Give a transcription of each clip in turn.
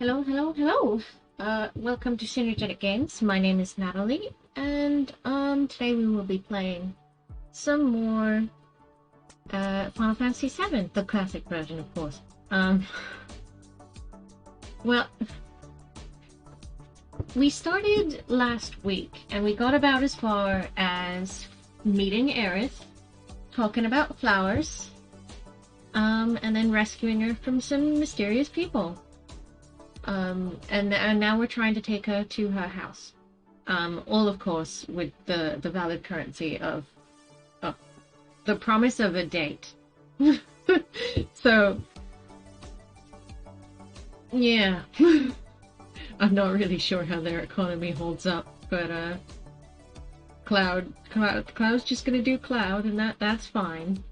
Hello, hello, hello. Welcome to Shenanigans. My name is Natalie, and today we will be playing some more Final Fantasy VII, the classic version, of course. Well, we started last week, and we got about as far as meeting Aerith, talking about flowers, and then rescuing her from some mysterious people. And now we're trying to take her to her house. All, of course, with the valid currency of the promise of a date. So, yeah. I'm not really sure how their economy holds up, but Cloud's just gonna do Cloud, and that's fine.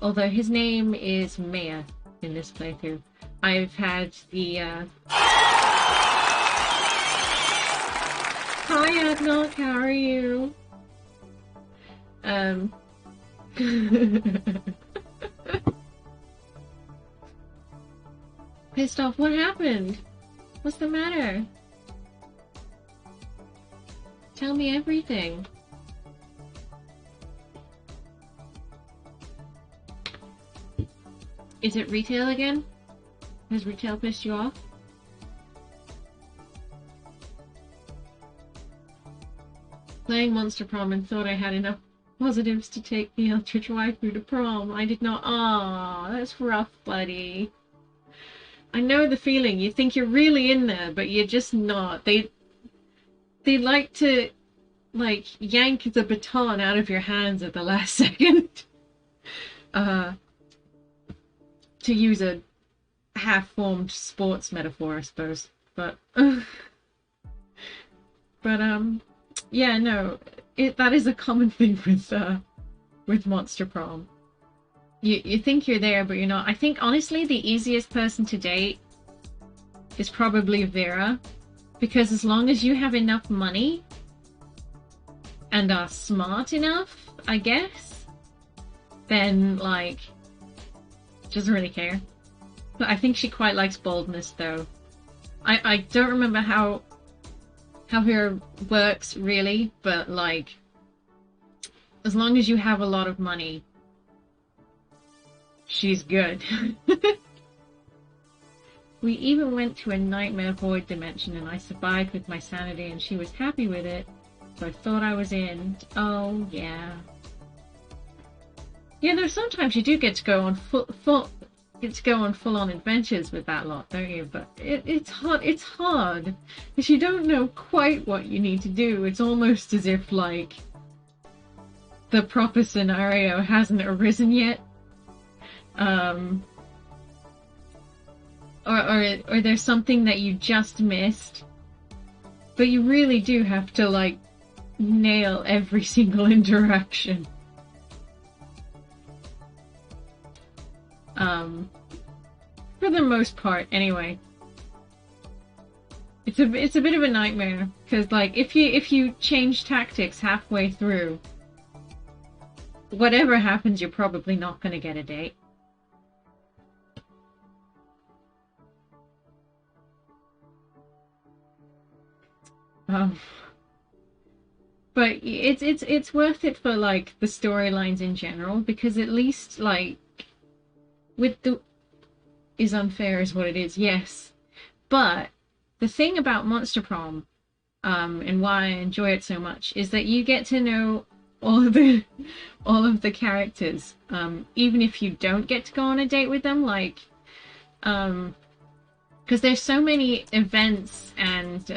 Although his name is Maya in this playthrough. I've had the Hi Adnock, how are you? Pissed off, what happened? What's the matter? Tell me everything. Is it retail again? Has retail pissed you off? Playing Monster Prom and thought I had enough positives to take the Eldritch waifu to prom. I did not. Aw, that's rough, buddy. I know the feeling. You think you're really in there, but you're just not. They like to, yank the baton out of your hands at the last second. To use a half-formed sports metaphor, I suppose. But yeah, no, that is a common thing with Monster Prom. You think you're there, but you're not. I think, honestly, the easiest person to date is probably Vera, because as long as you have enough money and are smart enough, I guess, then, doesn't really care. But I think she quite likes boldness, though. I don't remember how her works, really, but, as long as you have a lot of money, she's good. We even went to a nightmare void dimension, and I survived with my sanity, and she was happy with it, so I thought I was in. Oh, yeah. Yeah, there's sometimes you do get to go on full-on adventures with that lot, don't you? But it's hard. It's hard because you don't know quite what you need to do. It's almost as if the proper scenario hasn't arisen yet, or there's something that you just missed. But you really do have to nail every single interaction. For the most part, anyway. It's a bit of a nightmare, because if you change tactics halfway through, whatever happens, you're probably not going to get a date. But it's worth it for the storylines in general, because at least with the is unfair is what it is, yes. But the thing about Monster Prom, and why I enjoy it so much, is that you get to know all of the characters, even if you don't get to go on a date with them, because there's so many events and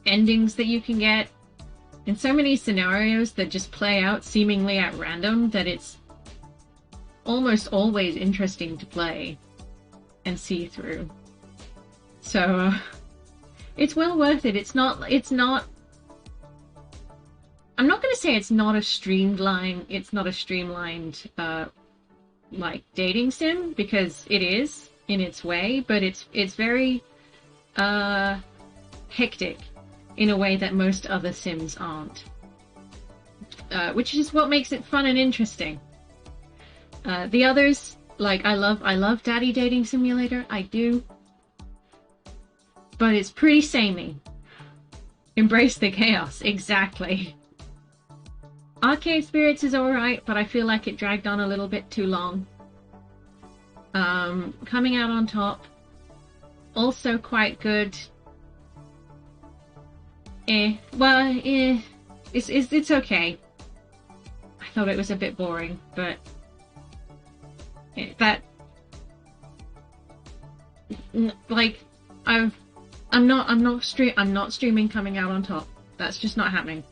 endings that you can get, and so many scenarios that just play out seemingly at random, that it's almost always interesting to play and see through. So it's well worth it. It's not I'm not going to say it's not a streamlined dating sim, because it is in its way, but it's very hectic in a way that most other sims aren't, which is what makes it fun and interesting. The others, Like, I love Daddy Dating Simulator, I do. But it's pretty samey. Embrace the chaos, exactly. Arcade Spirits is alright, but I feel like it dragged on a little bit too long. Coming Out on Top, also quite good. It's okay. I thought it was a bit boring, but I'm not streaming Coming Out on Top. That's just not happening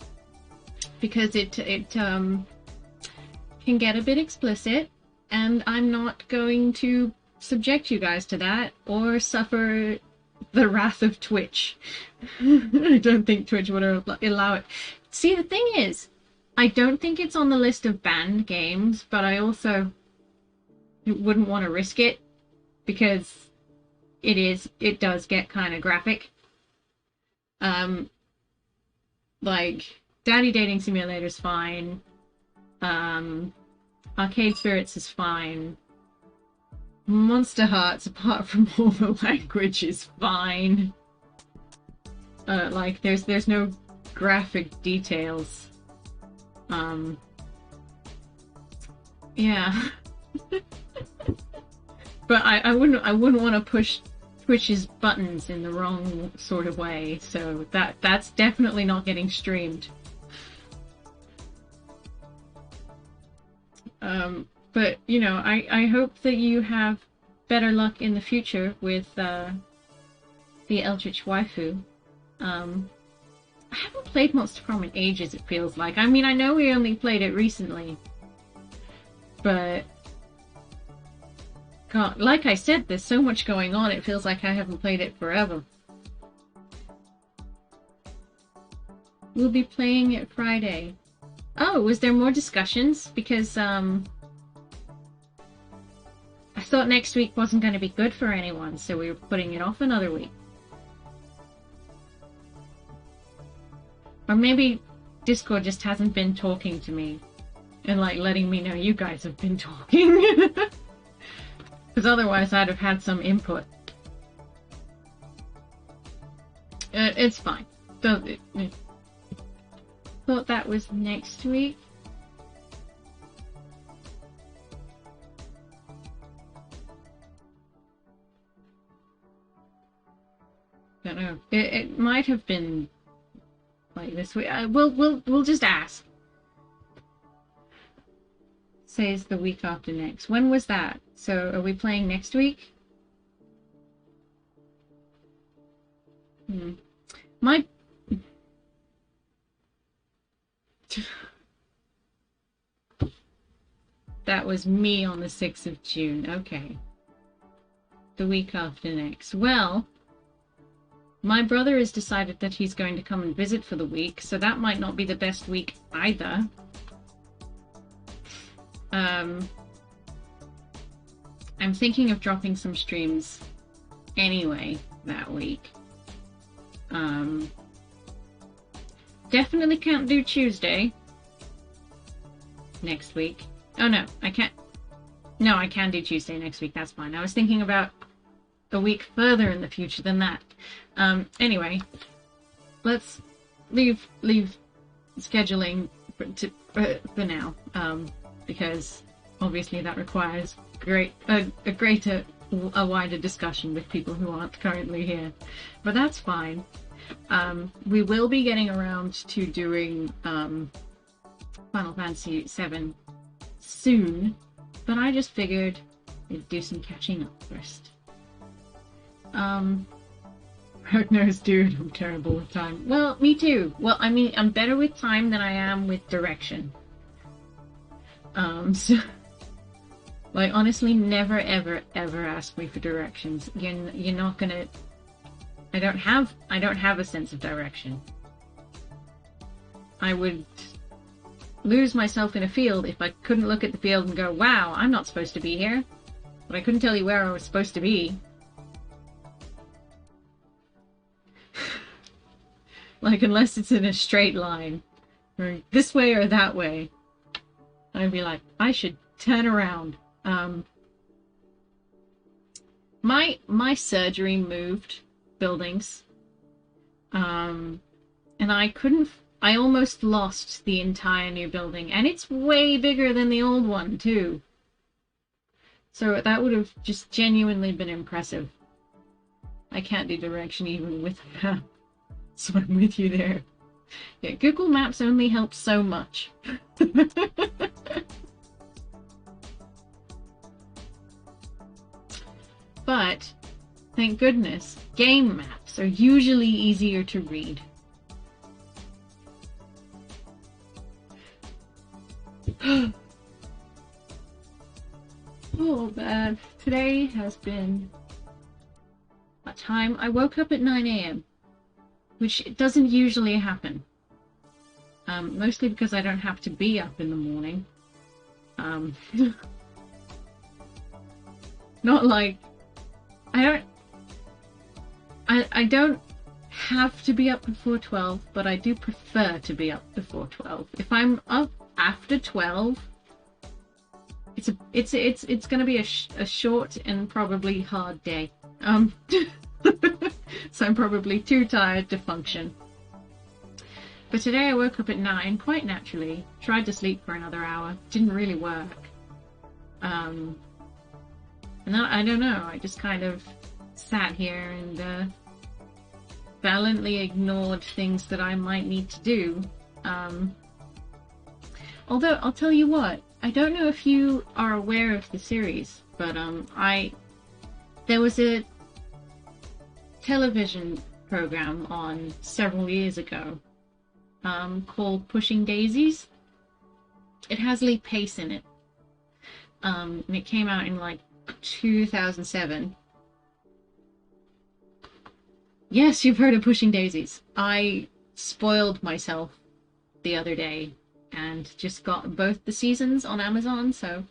because it can get a bit explicit, and I'm not going to subject you guys to that or suffer the wrath of Twitch. I don't think Twitch would allow it. See, the thing is, I don't think it's on the list of banned games, but I also wouldn't want to risk it because it does get kind of graphic. Like Daddy Dating Simulator is fine. Arcade Spirits is fine. Monster Hearts, apart from all the language, is fine. Like there's no graphic details. Yeah. But I wouldn't want to push Twitch's buttons in the wrong sort of way, so that's definitely not getting streamed. But you know, I hope that you have better luck in the future with the Eldritch Waifu. I haven't played Monster Prom in ages, it feels like. I mean, I know we only played it recently, but God, like I said, there's so much going on, it feels like I haven't played it forever. We'll be playing it Friday. Oh, was there more discussions? Because, I thought next week wasn't going to be good for anyone, so we were putting it off another week. Or maybe Discord just hasn't been talking to me and, like, letting me know you guys have been talking. Because otherwise I'd have had some input. It's fine. Thought that was next week. Don't know. It might have been like this week. We'll just ask. Says the week after next. When was that? So are we playing next week? My that was me on the 6th of June. Okay. The week after next. Well, my brother has decided that he's going to come and visit for the week, so that might not be the best week either. I'm thinking of dropping some streams anyway that week. Definitely can't do Tuesday next week. Oh no, I can't. No, I can do Tuesday next week. That's fine. I was thinking about a week further in the future than that. Anyway, let's leave scheduling for now, because obviously that requires a wider discussion with people who aren't currently here. But that's fine. We will be getting around to doing Final Fantasy VII soon, but I just figured we'd do some catching up first. Heck knows, dude, I'm terrible with time. Well, me too. Well, I mean, I'm better with time than I am with direction. So, like, honestly, never, ever, ever ask me for directions. You're not gonna... I don't have a sense of direction. I would lose myself in a field if I couldn't look at the field and go, wow, I'm not supposed to be here. But I couldn't tell you where I was supposed to be. Like, unless it's in a straight line, or this way or that way, I'd be like, I should turn around. My surgery moved buildings, and I almost lost the entire new building, and it's way bigger than the old one too. So that would have just genuinely been impressive. I can't do direction even with a map, so I'm with you there. Yeah, Google Maps only helps so much. But, thank goodness, game maps are usually easier to read. Oh man, today has been a time. I woke up at 9 a.m., which doesn't usually happen. Mostly because I don't have to be up in the morning. Not like I don't have to be up before 12, but I do prefer to be up before 12. If I'm up after 12, it's gonna be a short and probably hard day. So I'm probably too tired to function. But today I woke up at 9, quite naturally, tried to sleep for another hour, didn't really work. And then, I don't know, I just kind of sat here and valiantly ignored things that I might need to do. Although, I'll tell you what, I don't know if you are aware of the series, but there was a television program on several years ago called Pushing Daisies. It has Lee Pace in it. And it came out in like 2007. Yes, you've heard of Pushing Daisies. I spoiled myself the other day and just got both the seasons on Amazon, so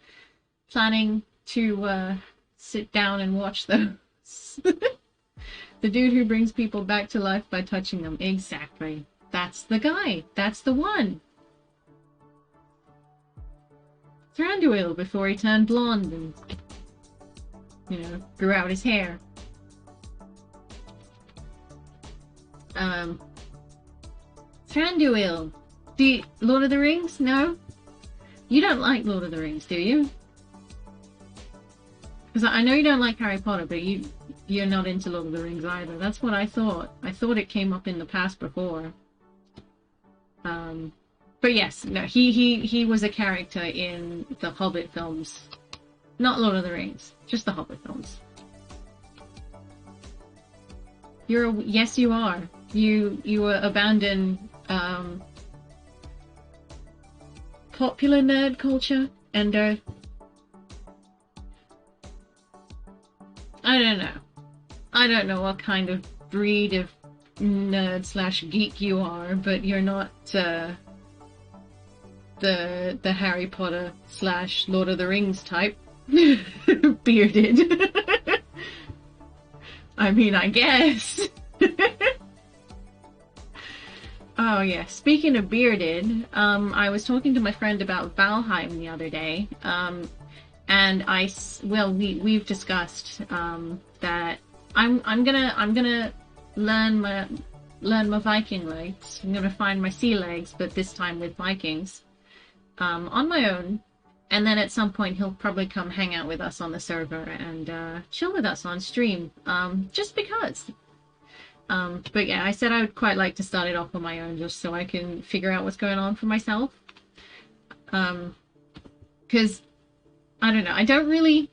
planning to sit down and watch those. The dude who brings people back to life by touching them. Exactly. That's the guy. That's the one. Thranduil before he turned blonde and, you know, grew out his hair. Thranduil. Lord of the Rings? No? You don't like Lord of the Rings, do you? Because I know you don't like Harry Potter, but you're not into Lord of the Rings either. That's what I thought. I thought it came up in the past before. But yes, no, he was a character in the Hobbit films. Not Lord of the Rings, just the Hobbit films. Yes, you are. You abandon popular nerd culture and I don't know. I don't know what kind of breed of nerd slash geek you are, but you're not the Harry Potter slash Lord of the Rings type. Bearded. I mean, I guess. Oh yeah, speaking of bearded, I was talking to my friend about Valheim the other day, and we've discussed that I'm gonna learn my Viking legs. I'm gonna find my sea legs, but this time with Vikings, on my own. And then at some point he'll probably come hang out with us on the server and chill with us on stream, just because. But yeah, I said I would quite like to start it off on my own just so I can figure out what's going on for myself. Because, I don't know, I don't really...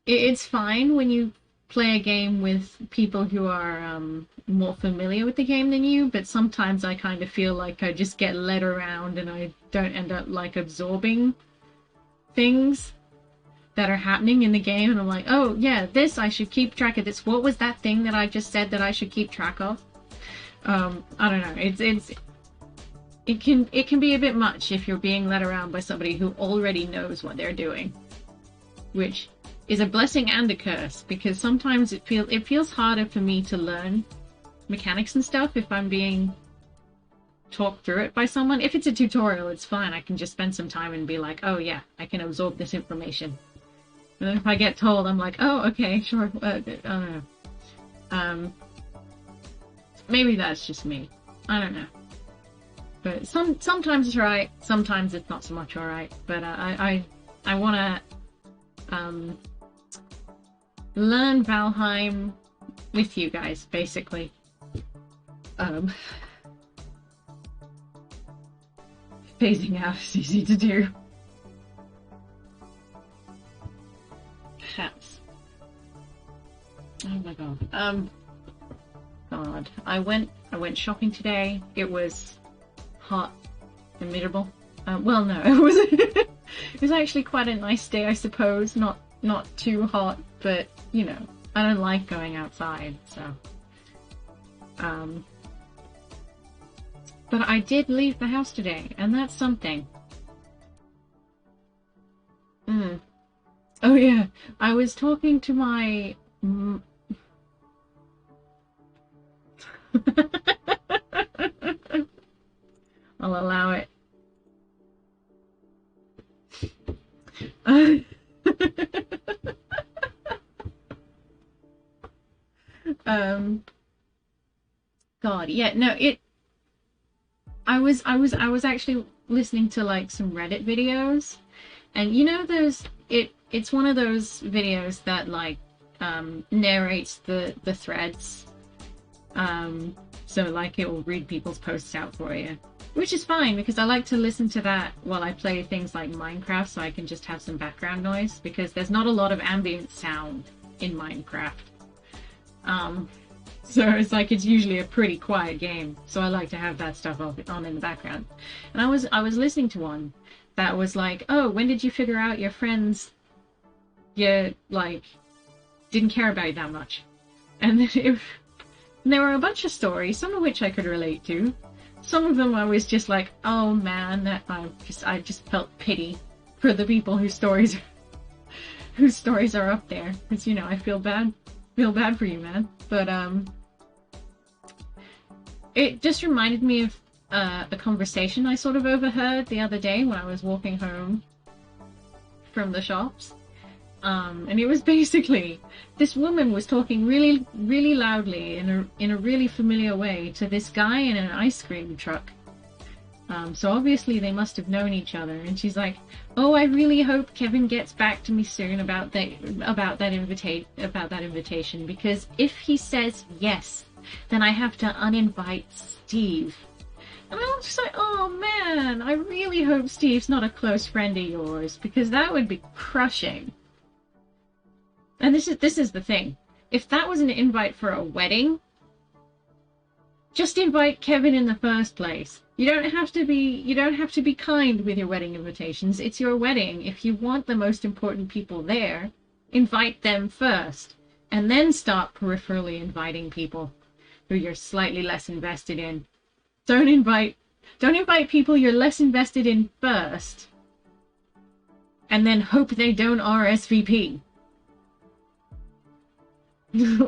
It's fine when you play a game with people who are more familiar with the game than you, but sometimes I kind of feel like I just get led around and I don't end up like absorbing things that are happening in the game, and I'm like, oh yeah, this, I should keep track of this. What was that thing that I just said that I should keep track of? I don't know, it can be a bit much if you're being led around by somebody who already knows what they're doing, which is a blessing and a curse, because sometimes it feels harder for me to learn mechanics and stuff if I'm being talked through it by someone. If it's a tutorial, it's fine. I can just spend some time and be like, oh yeah, I can absorb this information. And if I get told, I'm like, oh, okay, sure. I don't know. Maybe that's just me. I don't know. But sometimes it's right, sometimes it's not so much alright. But I want to learn Valheim with you guys, basically. Phasing out is easy to do. Perhaps. Oh my god. God. I went shopping today. It was hot and miserable. Well, no, it was it was actually quite a nice day, I suppose. Not too hot, but you know, I don't like going outside, so. But I did leave the house today, and that's something. Oh yeah, I was talking to my I'll allow it. God, yeah, no, I was actually listening to like some Reddit videos, and you know it's one of those videos that like narrates the threads, so like it will read people's posts out for you, which is fine because I like to listen to that while I play things like Minecraft, so I can just have some background noise because there's not a lot of ambient sound in Minecraft. So it's like it's usually a pretty quiet game, so I like to have that stuff on in the background. And I was listening to one that was like, oh, when did you figure out your friends like didn't care about you that much? And there were a bunch of stories, some of which I could relate to. Some of them I was just like, oh man, that I just felt pity for the people whose stories are up there, because you know I feel bad for you, man. But it just reminded me of a conversation I sort of overheard the other day when I was walking home from the shops. And it was basically this woman was talking really, really loudly in a really familiar way to this guy in an ice cream truck. So obviously they must have known each other. And she's like, "Oh, I really hope Kevin gets back to me soon about that invitation, because if he says yes, then I have to uninvite Steve." And I was just like, "Oh man, I really hope Steve's not a close friend of yours, because that would be crushing." And this is the thing. If that was an invite for a wedding, just invite Kevin in the first place. You don't have to be kind with your wedding invitations. It's your wedding. If you want the most important people there, invite them first, and then start peripherally inviting people who you're slightly less invested in. Don't invite people you're less invested in first, and then hope they don't RSVP.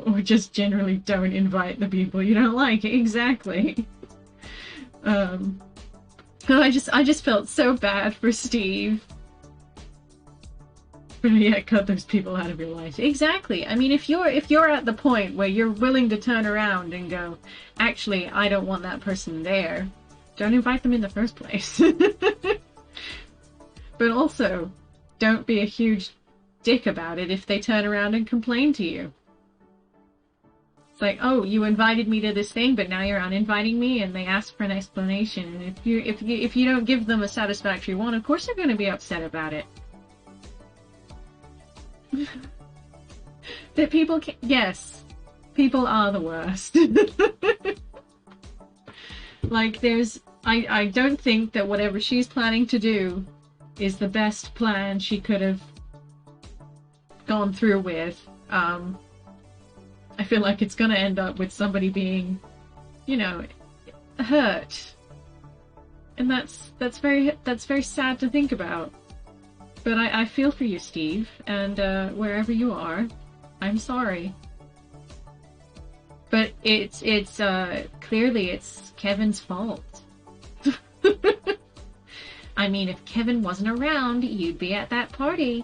Or just generally don't invite the people you don't like. Exactly. I just felt so bad for Steve. But yeah, cut those people out of your life. Exactly. I mean, if you're at the point where you're willing to turn around and go, actually, I don't want that person there, don't invite them in the first place. But also, don't be a huge dick about it if they turn around and complain to you. It's like, oh, you invited me to this thing, but now you're uninviting me, and they ask for an explanation. And if you don't give them a satisfactory one, of course they're going to be upset about it. That people can, yes, people are the worst. Like, I don't think that whatever she's planning to do is the best plan she could have gone through with. I feel like it's gonna end up with somebody being, you know, hurt. And that's very sad to think about. But I feel for you, Steve, and wherever you are, I'm sorry. But it's clearly it's Kevin's fault. I mean, if Kevin wasn't around, you'd be at that party.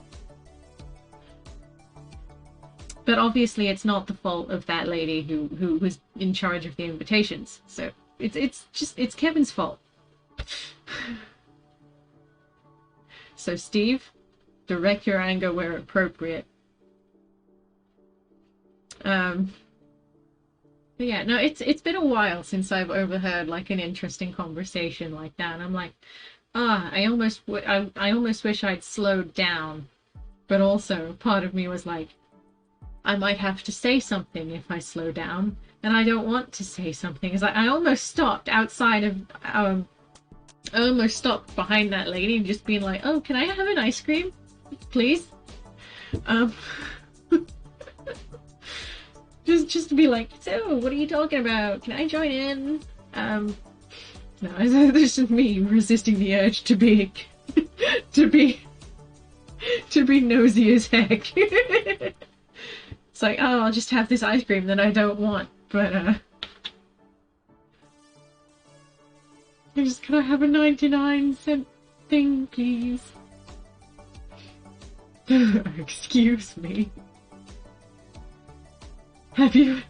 But obviously it's not the fault of that lady who was in charge of the invitations. So it's Kevin's fault. So Steve, direct your anger where appropriate. But yeah, no, it's been a while since I've overheard like an interesting conversation like that. And I'm like, I almost wish I'd slowed down. But also part of me was like, I might have to say something if I slow down, and I don't want to say something. It's like I almost stopped outside of I almost stopped behind that lady and just being like, oh, can I have an ice cream, please? Just to be like, so what are you talking about? Can I join in? No, this is me resisting the urge to be nosy as heck. It's like, oh, I'll just have this ice cream that I don't want, but I just gotta have a 99-cent thing, please. Excuse me. Do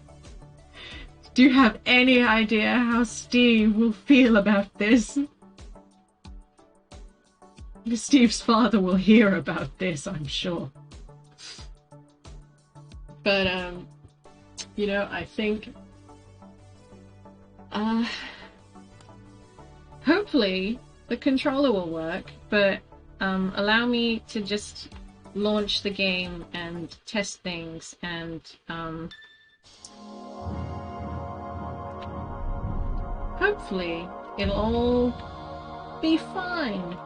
you have any idea how Steve will feel about this? Steve's father will hear about this, I'm sure. But, you know, I think, hopefully the controller will work, but, allow me to just launch the game and test things and, hopefully it'll all be fine.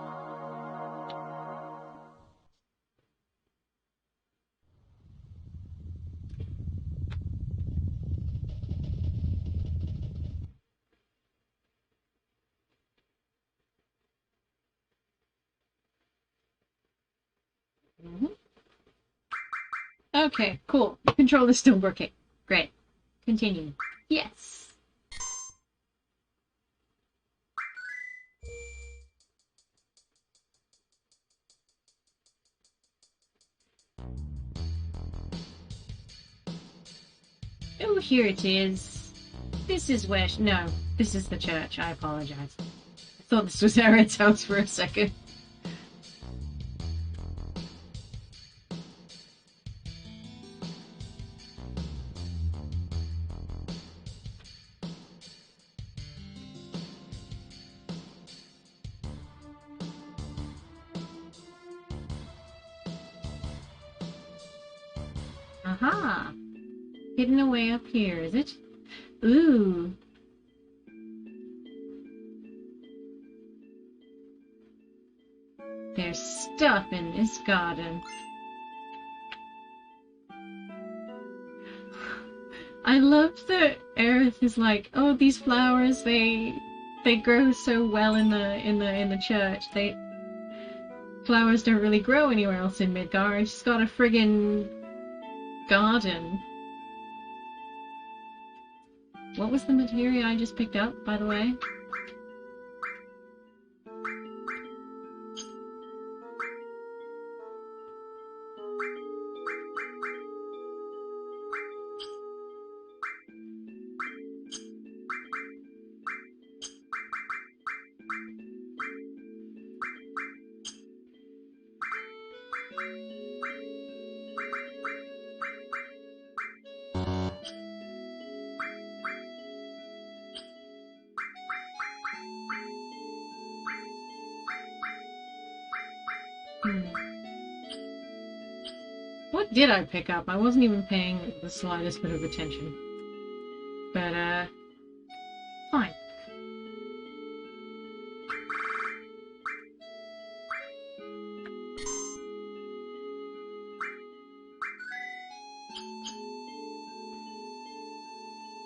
Okay, cool. The controller's still working. Great. Continue. Yes. Oh, here it is. This is where... No, this is the church. I apologize. I thought this was Aaron's house for a second. Aha! Hidden away up here, is it? Ooh. There's stuff in this garden. I love that Aerith is like, oh, these flowers, they grow so well in the church. Flowers don't really grow anywhere else in Midgar, and she's got a friggin' garden. What was the materia I just picked up, by the way? What did I pick up? I wasn't even paying the slightest bit of attention. But, fine.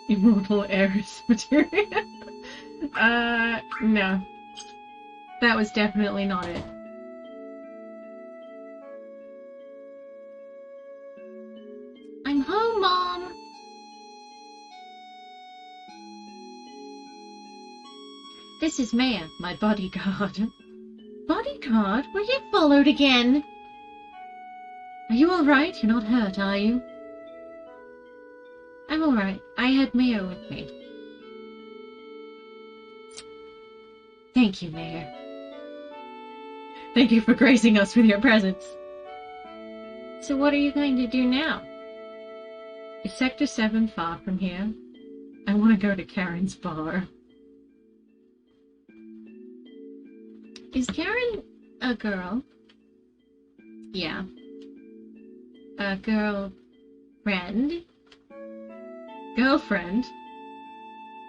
Immortal Ares materia? No. That was definitely not it. I'm home, Mom! This is Maya, my bodyguard. Bodyguard? Were you followed again? Are you alright? You're not hurt, are you? I'm alright. I had Mayor with me. Thank you, Mayor. Thank you for gracing us with your presence. So what are you going to do now? Is Sector 7 far from here? I want to go to Karen's bar. Is Karen a girl? Yeah. A girl friend? Girlfriend?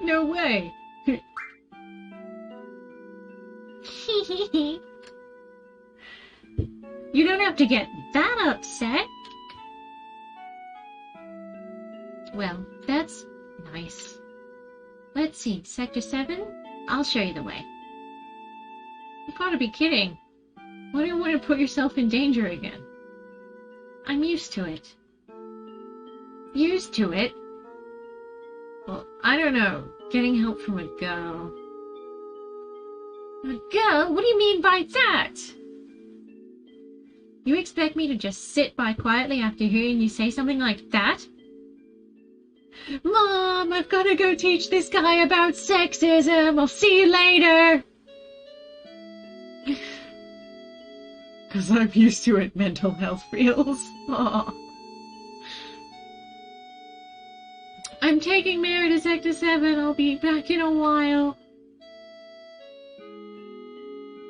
No way! You don't have to get that upset. Well, that's nice. Let's see, Sector 7? I'll show you the way. You've got to be kidding. Why do you want to put yourself in danger again? I'm used to it. Used to it? Well, I don't know. Getting help from a girl. A girl? What do you mean by that? You expect me to just sit by quietly after hearing you say something like that? Mom, I've got to go teach this guy about sexism. I'll see you later. 'Cause I'm used to it, mental health feels. Aww. I'm taking Mary to Sector 7. I'll be back in a while.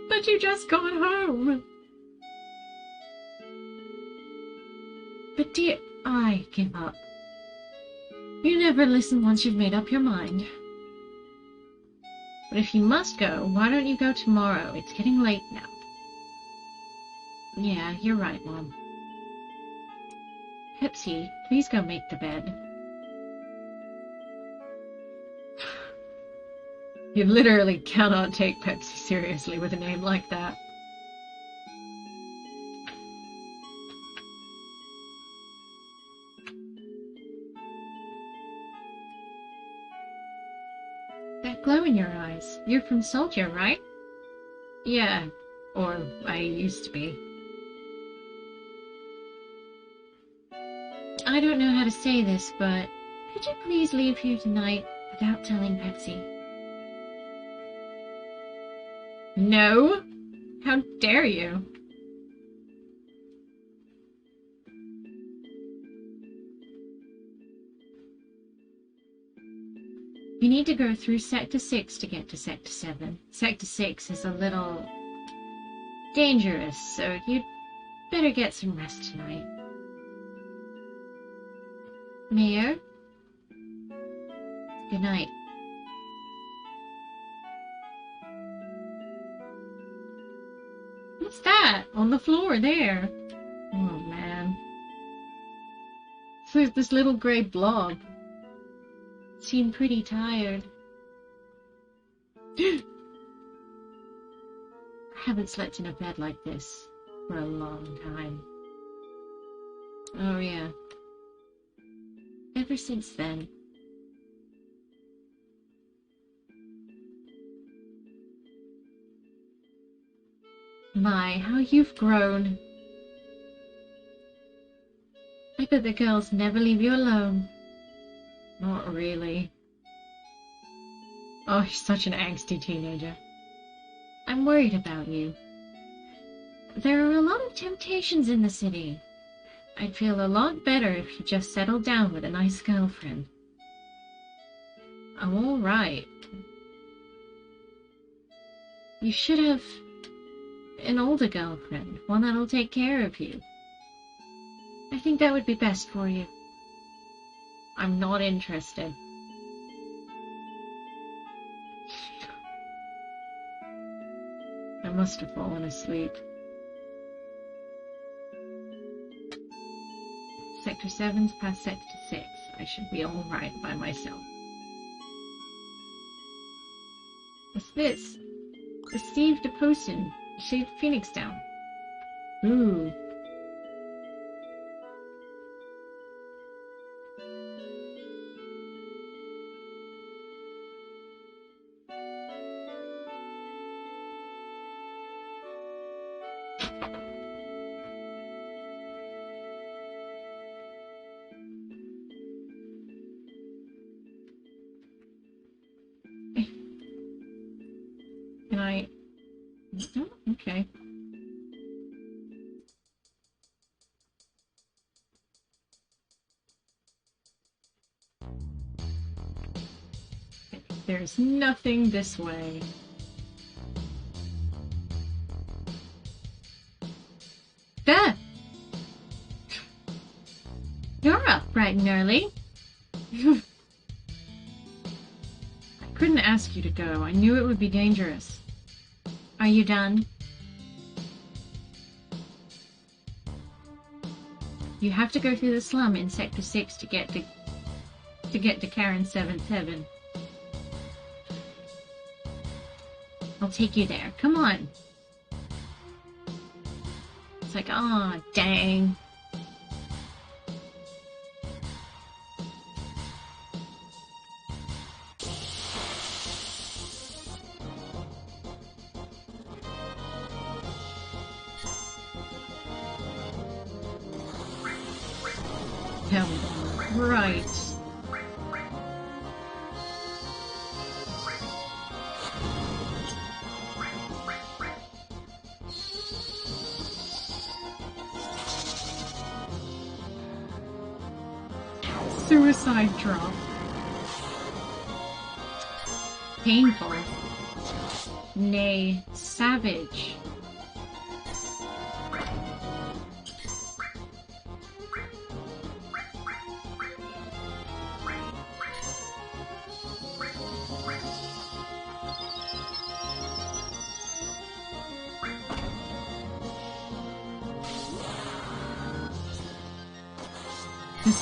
But you just got home. But dear, I give up. You never listen once you've made up your mind. But if you must go, why don't you go tomorrow? It's getting late now. Yeah, you're right, Mom. Pepsi, please go make the bed. You literally cannot take Pepsi seriously with a name like that. That glow in your eyes. You're from Soldier, right? Yeah, or I used to be. I don't know how to say this, but could you please leave here tonight without telling Pepsi? No? How dare you? You need to go through Sector 6 to get to Sector 7. Sector 6 is a little dangerous, so you'd better get some rest tonight. Mayor? Good night. What's that? On the floor there. Oh, man. So there's this little grey blob. Seemed pretty tired. I haven't slept in a bed like this for a long time. Oh, yeah. Ever since then. My, how you've grown. I bet the girls never leave you alone. Not really. Oh, you're such an angsty teenager. I'm worried about you. There are a lot of temptations in the city. I'd feel a lot better if you just settled down with a nice girlfriend. I'm all right. You should have an older girlfriend, one that'll take care of you. I think that would be best for you. I'm not interested. I must have fallen asleep. Sector 7's past Sector 6. I should be alright by myself. What's this? Received a potion. Shaved Phoenix down. Ooh. Oh, okay. There's nothing this way. There! You're up bright and early. I couldn't ask you to go. I knew it would be dangerous. Are you done? You have to go through the slum in Sector 6 to get to Karen's 7th heaven. I'll take you there. Come on. It's like, aw, dang. Hell, right. Suicide drop. Painful. Nay, savage.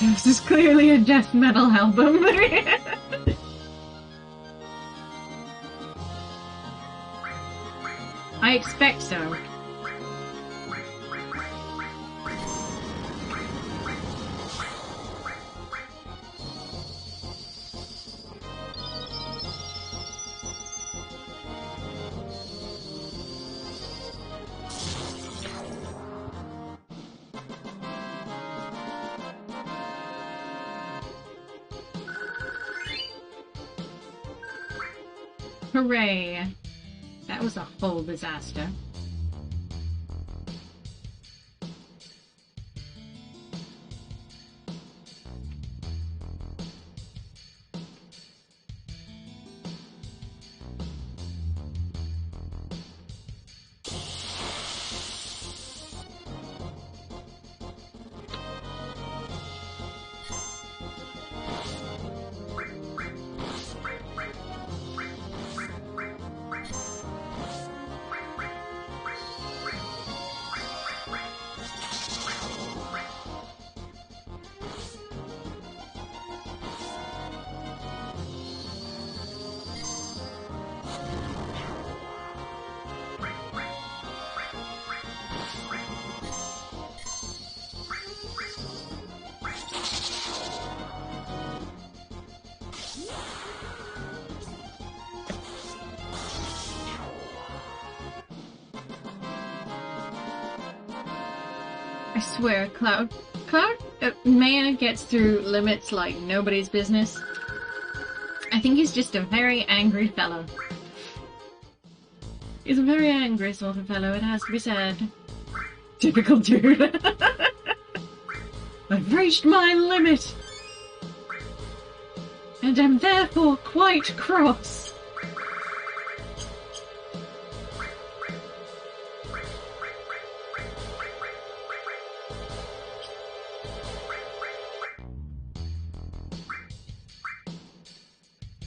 This is clearly a death metal album. I expect so. Hooray! That was a whole disaster. I swear, Cloud man gets through limits like nobody's business. I think he's just a very angry fellow. He's a very angry sort of fellow, it has to be said. Typical dude. I've reached my limit, and am therefore quite cross.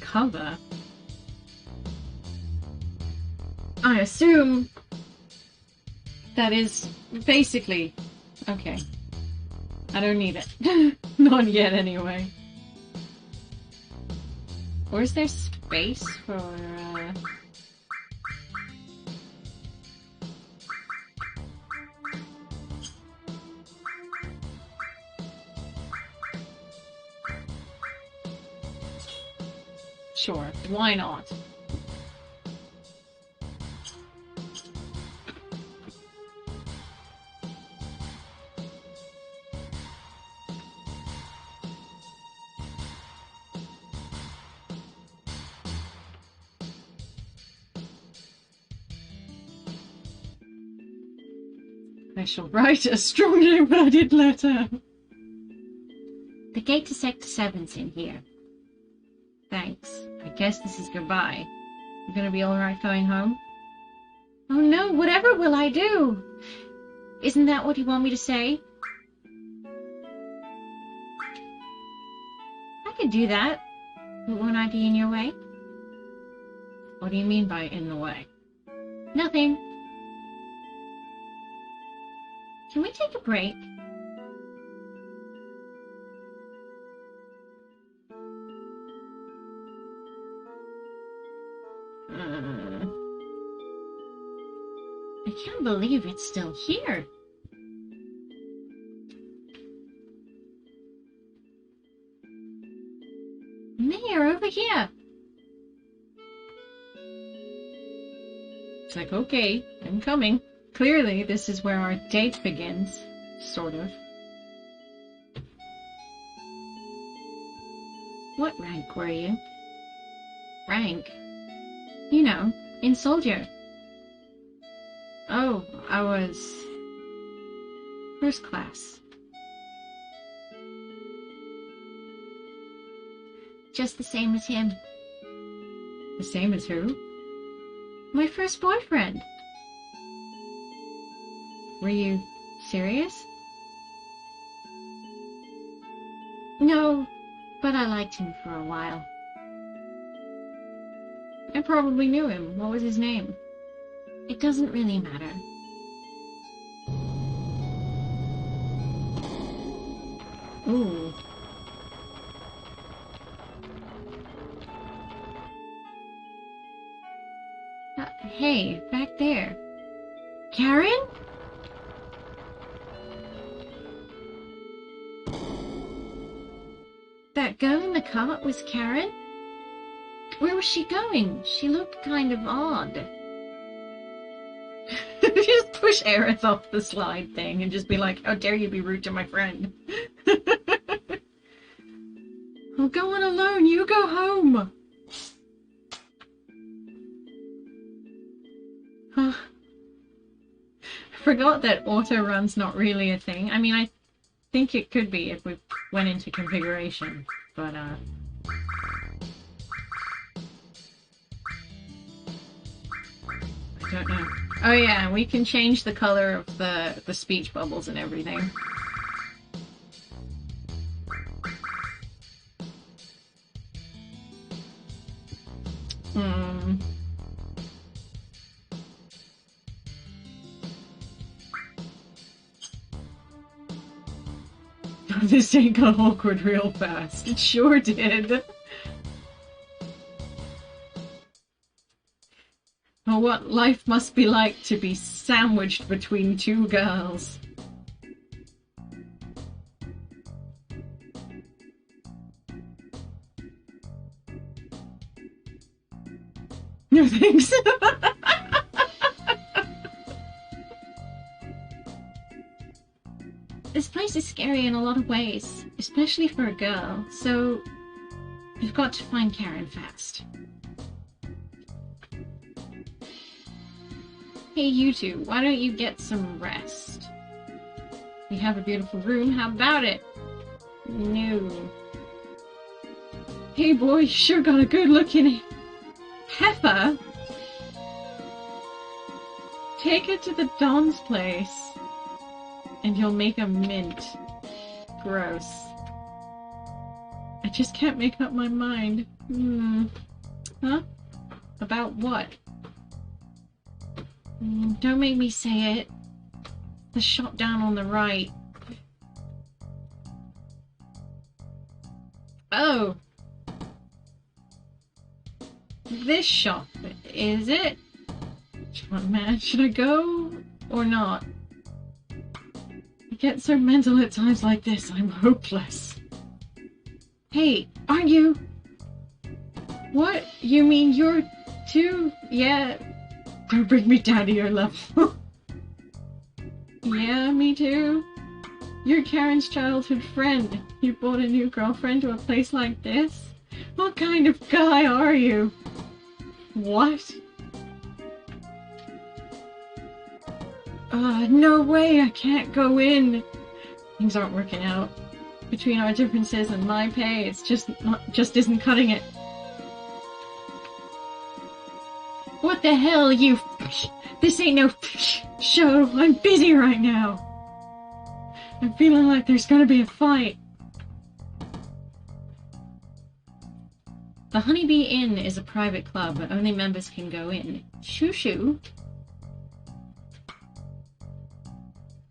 Cover? I assume that is basically... Okay. I don't need it. Not yet, anyway. Or is there space for... Sure, why not? I shall write a strongly worded letter. The gate to Sector 7's in here. Thanks. I guess this is goodbye. You gonna be alright going home? Oh no, whatever will I do? Isn't that what you want me to say? I could do that, but won't I be in your way? What do you mean by in the way? Nothing. Can we take a break? I can't believe it's still here. Mayor, over here. It's like, okay, I'm coming. Clearly, this is where our date begins. Sort of. What rank were you? Rank? You know, in soldier. Oh, I was... first class. Just the same as him. The same as who? My first boyfriend. Were you serious? No, but I liked him for a while. I probably knew him. What was his name? It doesn't really matter. Ooh. Hey, back there. Karen? That girl in the cart was Karen? Where was she going? She looked kind of odd. Just push Aerith off the slide thing and just be like, how dare you be rude to my friend. I'm going alone, you go home. Huh. I forgot that auto run's not really a thing. I mean, I think it could be if we went into configuration, but I don't know. Oh yeah, we can change the color of the speech bubbles and everything. This thing got awkward real fast. It sure did. Oh, what life must be like to be sandwiched between two girls. No thanks. This place is scary in a lot of ways, especially for a girl, so we've got to find Karen fast. Hey, you two, why don't you get some rest? We have a beautiful room, how about it? No. Hey boy, you sure got a good look in it. Heifer? Take her to the Don's place. And you'll make a mint. Gross. I just can't make up my mind. Huh? About what? Don't make me say it. The shop down on the right. Oh! This shop, is it? Oh man, should I go or not? I get so mental at times like this, I'm hopeless. Hey, aren't you? What? You mean you're too? Yeah. Don't bring me down to your level. Yeah, me too. You're Karen's childhood friend. You brought a new girlfriend to a place like this? What kind of guy are you? What? No way, I can't go in. Things aren't working out. Between our differences and my pay, it's just isn't cutting it. What the hell, you... This ain't no show. I'm busy right now. I'm feeling like there's gonna be a fight. The Honeybee Inn is a private club, but only members can go in. Shoo-shoo.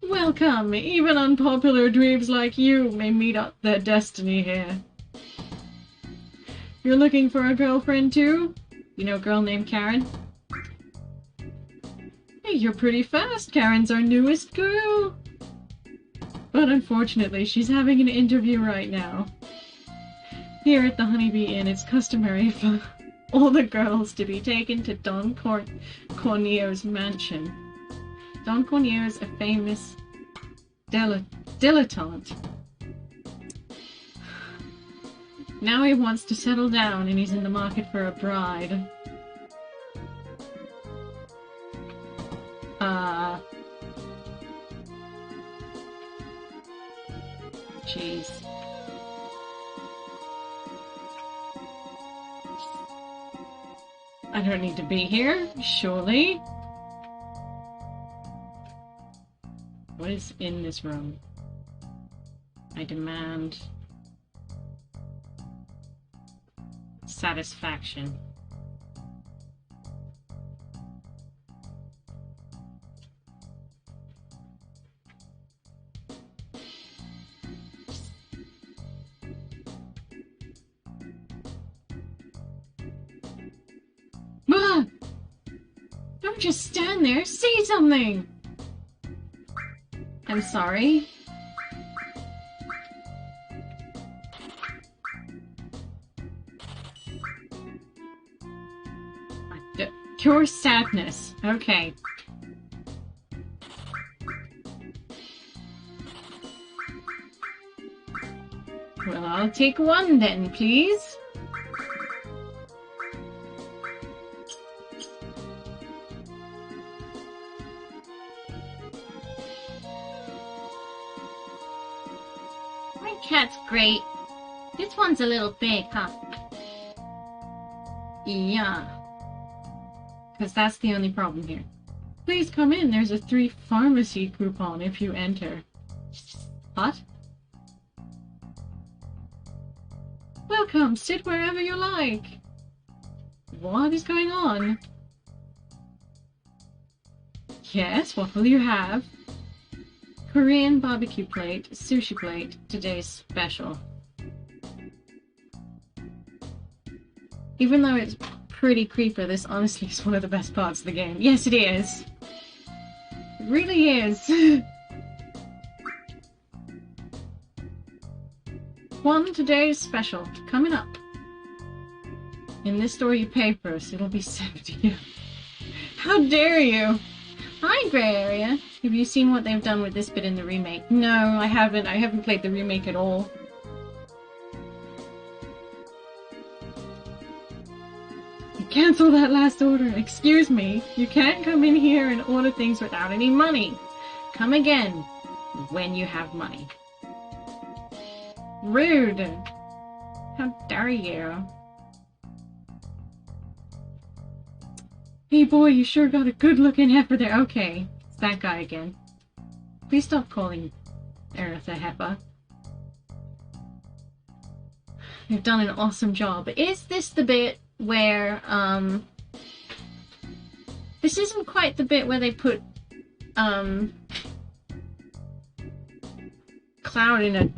Welcome! Even unpopular dweebs like you may meet up their destiny here. You're looking for a girlfriend too? You know a girl named Karen? Hey, you're pretty fast. Karen's our newest girl. But unfortunately, she's having an interview right now. Here at the Honeybee Inn, it's customary for all the girls to be taken to Don Corneo's mansion. Don Corneo is a famous dilettante. Now he wants to settle down and he's in the market for a bride. Jeez. I don't need to be here, surely. What is in this room? I demand satisfaction. Ah! Don't just stand there, say something! I'm sorry. Cure sadness. Okay. Well, I'll take one then, please. My cat's great. This one's a little big, huh? Yeah. Because that's the only problem here. Please come in. There's a 3 pharmacy coupon if you enter. What? Welcome. Sit wherever you like. What is going on? Yes, what will you have? Korean barbecue plate, sushi plate, today's special. Even though it's pretty creepy, this honestly is one of the best parts of the game. Yes, it is. It really is. One today's special. Coming up. In this store you pay first. It'll be 70. How dare you? Hi, Grey Area. Have you seen what they've done with this bit in the remake? No, I haven't. I haven't played the remake at all. Cancel that last order. Excuse me. You can't come in here and order things without any money. Come again when you have money. Rude. How dare you? Hey boy, you sure got a good-looking heifer there. Okay, it's that guy again. Please stop calling Aerith a heifer. You've done an awesome job. Is this the bit where, this isn't quite the bit where they put, Cloud in a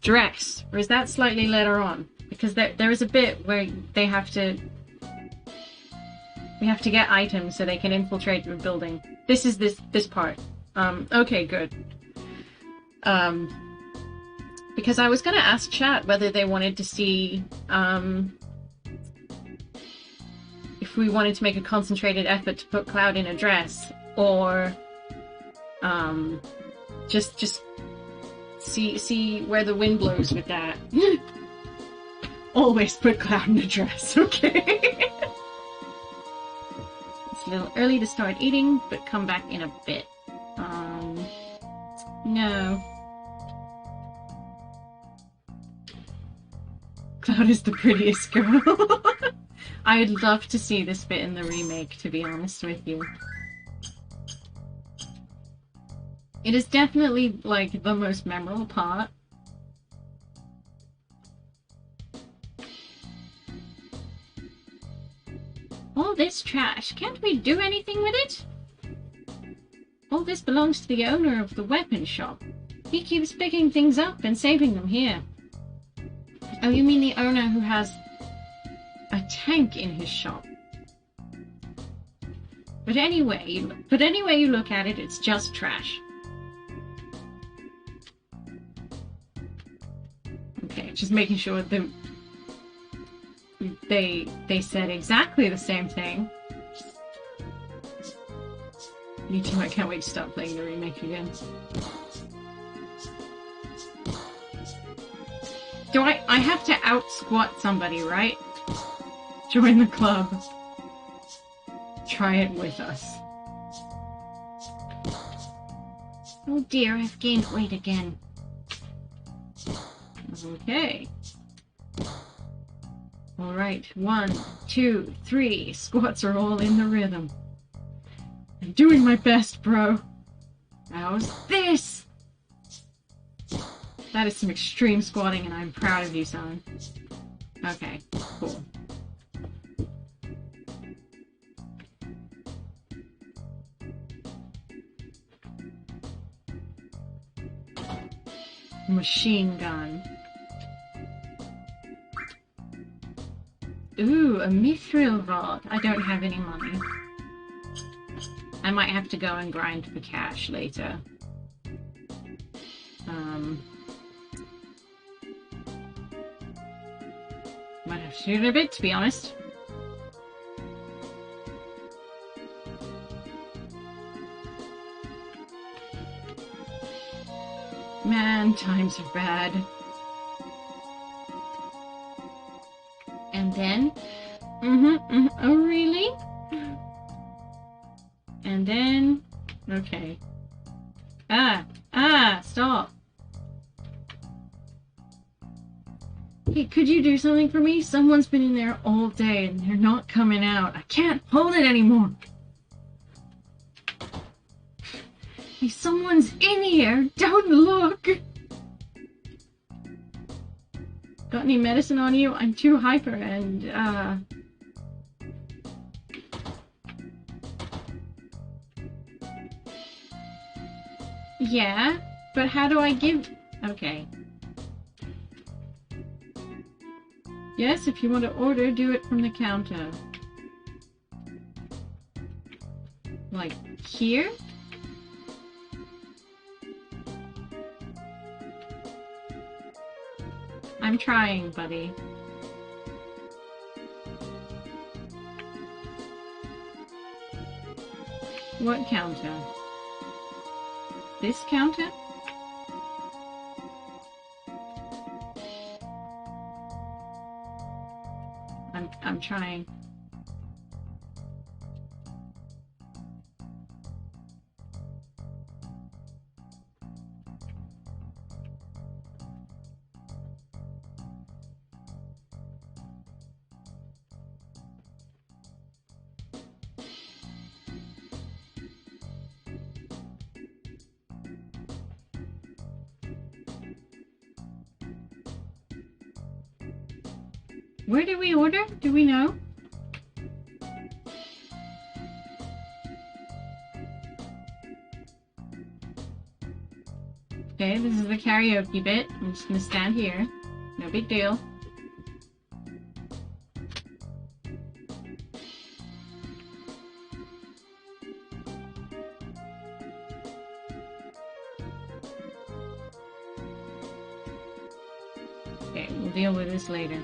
dress, or is that slightly later on? Because there is a bit where they have to, we have to get items so they can infiltrate the building. This is this part. Okay, good. Because I was gonna ask chat whether they wanted to see, if we wanted to make a concentrated effort to put Cloud in a dress, or just see where the wind blows with that. Always put Cloud in a dress, okay? It's a little early to start eating, but come back in a bit. no. Cloud is the prettiest girl. I'd love to see this bit in the remake, to be honest with you. It is definitely, like, the most memorable part. All this trash, can't we do anything with it? All this belongs to the owner of the weapon shop. He keeps picking things up and saving them here. Oh, you mean the owner who has a tank in his shop? But anyway you look at it, it's just trash. Okay, just making sure that they said exactly the same thing. Me too, I can't wait to start playing the remake again. Do I have to out-squat somebody, right? Join the club. Try it with us. Oh dear, I've gained weight again. Okay. Alright, 1, 2, 3. Squats are all in the rhythm. I'm doing my best, bro. How's this? That is some extreme squatting, and I'm proud of you, son. Okay, cool. Machine gun. Ooh, a mithril rod. I don't have any money. I might have to go and grind for cash later. Might have to shoot it a bit, to be honest. Man, times are bad. And then... Oh, really? And then... Okay. Stop. Hey, could you do something for me? Someone's been in there all day and they're not coming out. I can't hold it anymore. Hey, someone's in here. Don't look. Got any medicine on you? I'm too hyper and, Yeah, but how do I give... Okay. Yes, if you want to order, do it from the counter. Like, here? I'm trying, buddy. What counter? This counter? I'm trying. Where did we order? Do we know? Okay, this is the karaoke bit. I'm just gonna stand here. No big deal. Okay, we'll deal with this later.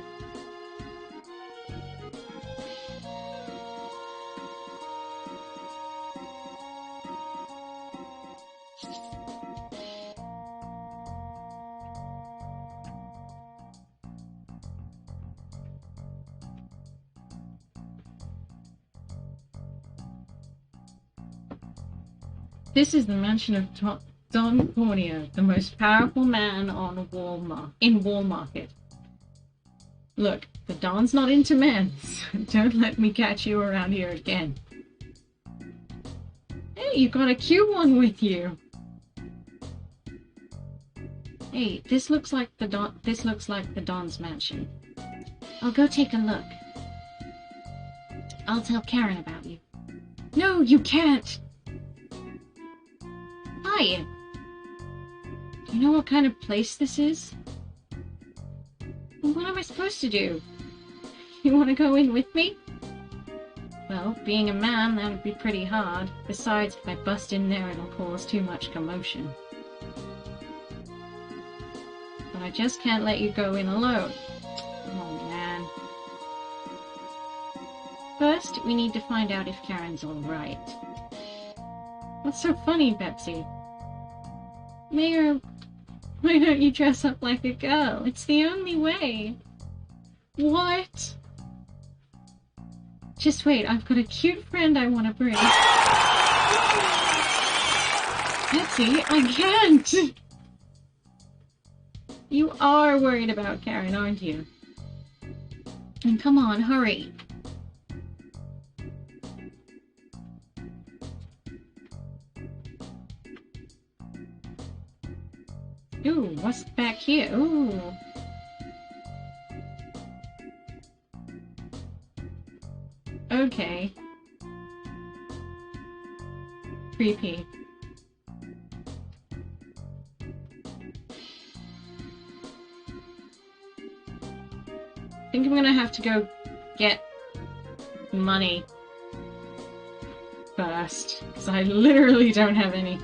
This is the mansion of Don Corneo, the most powerful man on in Wall Market. Look, the Don's not into men, so don't let me catch you around here again. Hey, you got a cute one with you. Hey, this looks like the Don's mansion. I'll go take a look. I'll tell Karen about you. No, you can't. Hi. Do you know what kind of place this is? Well, what am I supposed to do? You want to go in with me? Well, being a man, that would be pretty hard. Besides, if I bust in there, it'll cause too much commotion. But I just can't let you go in alone. Oh, man. First, we need to find out if Karen's alright. What's so funny, Pepsi? Mayor, why don't you dress up like a girl? It's the only way. What? Just wait, I've got a cute friend I want to bring. Pepsi, I can't! You are worried about Karen, aren't you? And come on, hurry. Ooh, what's back here? Ooh. Okay. Creepy. I think I'm gonna have to go get money first, because I literally don't have any.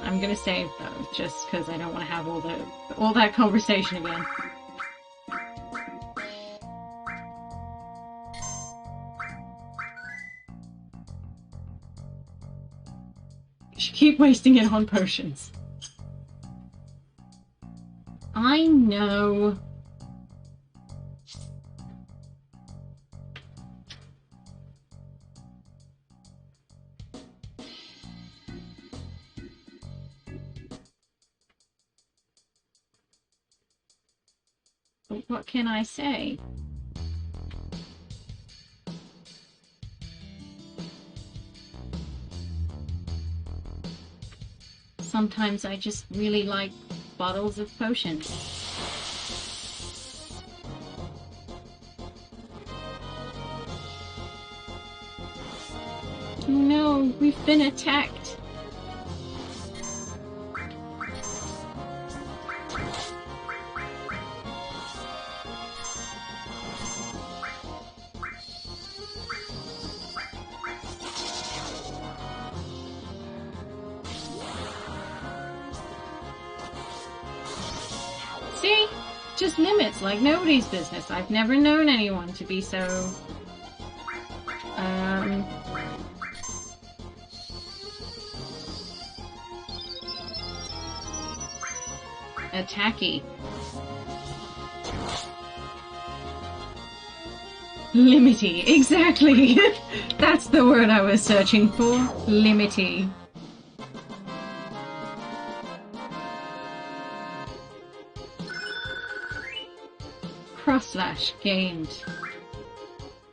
I'm gonna save though, just because I don't want to have all that conversation again. You should keep wasting it on potions. I know. But what can I say? Sometimes I just really like bottles of potions. Oh no, we've been attacked. See? Just limits like nobody's business. I've never known anyone to be so... attacky. Limity, exactly! That's the word I was searching for. Limity. Cross slash gained.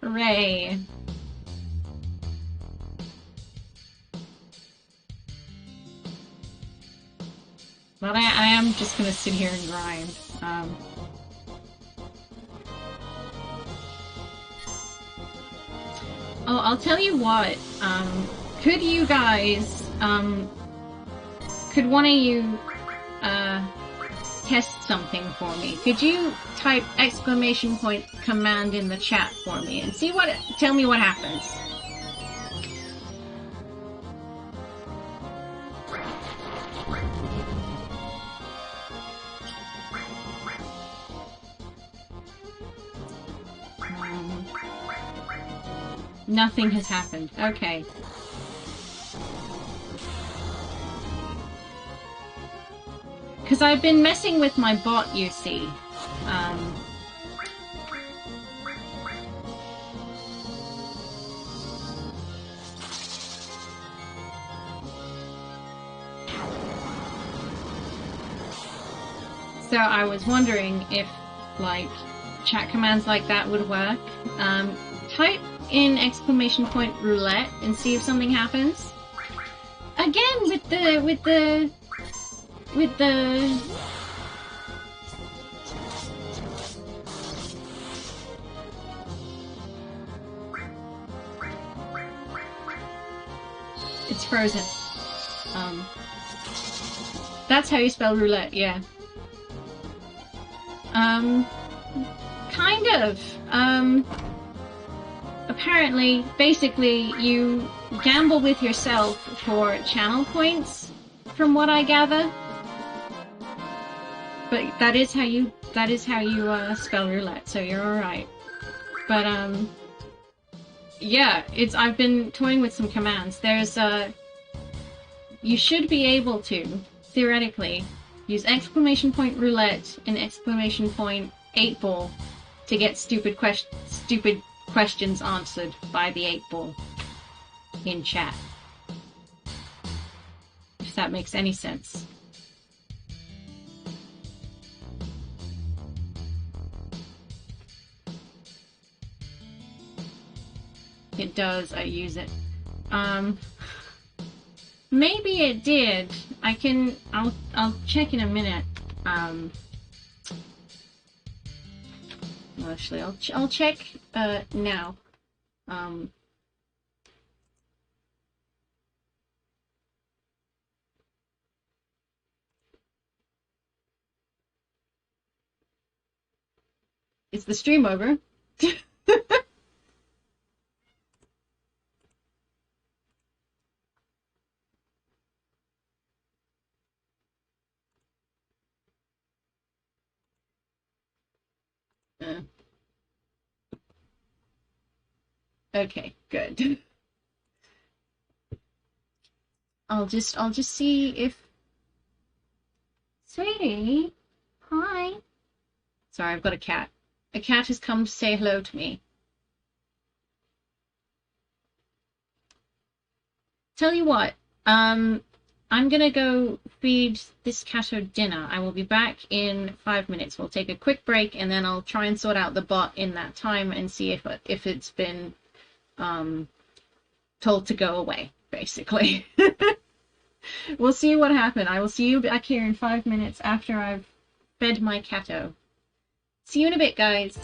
Hooray! But I am just gonna sit here and grind. Oh, I'll tell you what. Could you guys, could one of you, test something for me? Could you type exclamation point command in the chat for me and see what, tell me what happens? Nothing has happened. Okay. Because I've been messing with my bot, you see. So I was wondering if, like, chat commands like that would work. Type in ! roulette and see if something happens. Again, with the... It's frozen. That's how you spell roulette, yeah. Kind of. Apparently, basically, you gamble with yourself for channel points, from what I gather. But that is how you spell roulette, so you're alright. But, yeah, I've been toying with some commands. There's, you should be able to, theoretically, use ! roulette and ! 8-ball to get stupid questions answered by the 8-ball in chat. If that makes any sense. It does, I use it. Maybe it did. I'll check in a minute. Actually, I'll check now. Is the stream over? Okay, good. I'll just see if... Sweetie? Hi. Sorry, I've got a cat. A cat has come to say hello to me. Tell you what, I'm gonna go feed this catto dinner. I will be back in 5 minutes. We'll take a quick break and then I'll try and sort out the bot in that time and see if it's been told to go away, basically. We'll see what happened. I will see you back here in 5 minutes after I've fed my catto. See you in a bit, guys.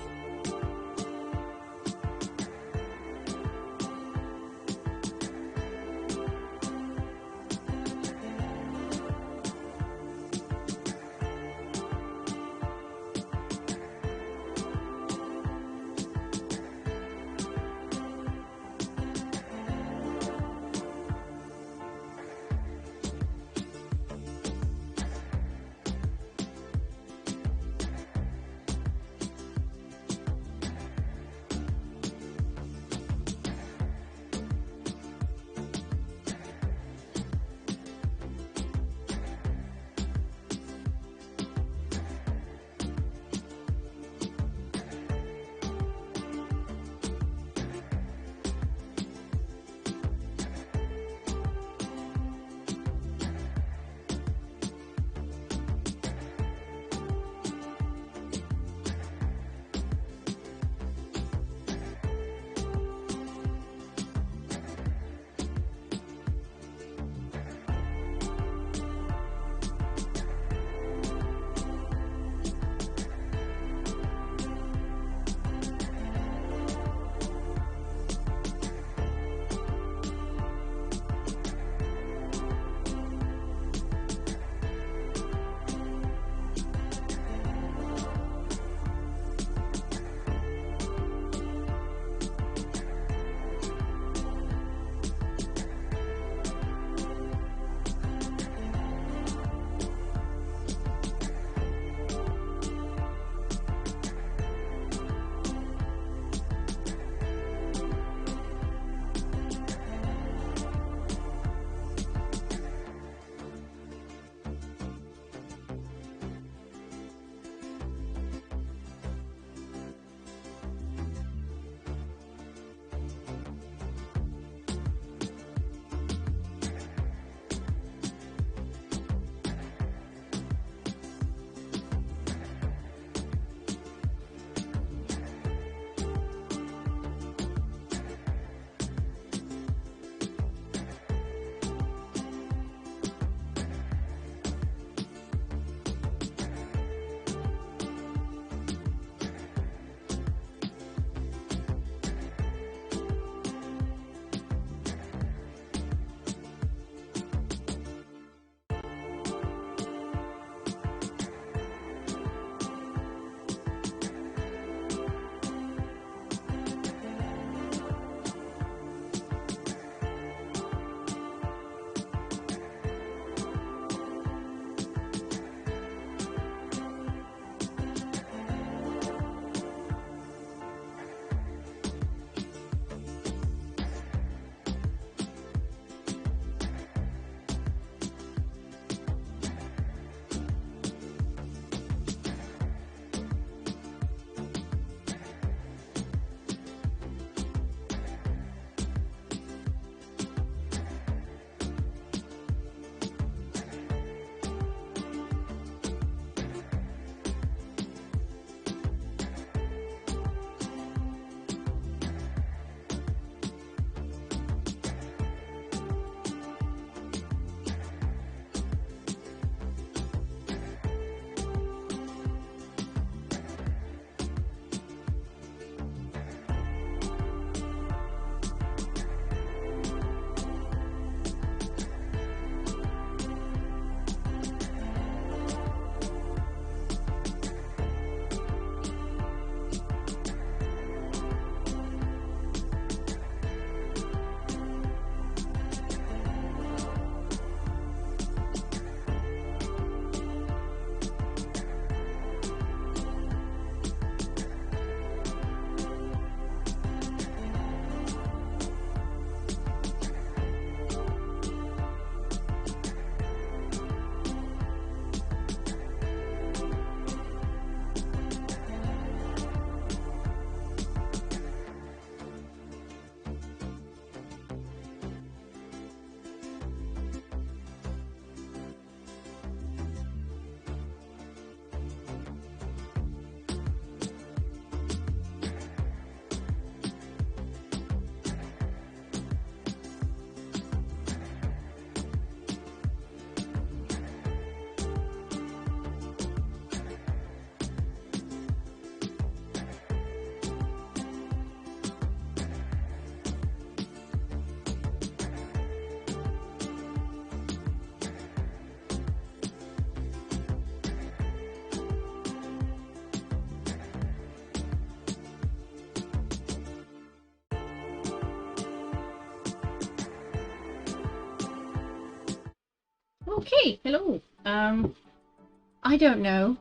Okay, hello. I don't know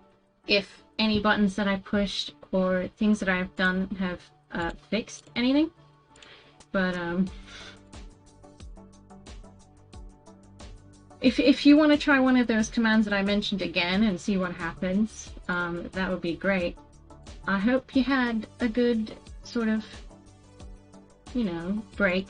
if any buttons that I pushed or things that I've done have fixed anything, but if you want to try one of those commands that I mentioned again and see what happens, that would be great. I hope you had a good sort of, you know, break.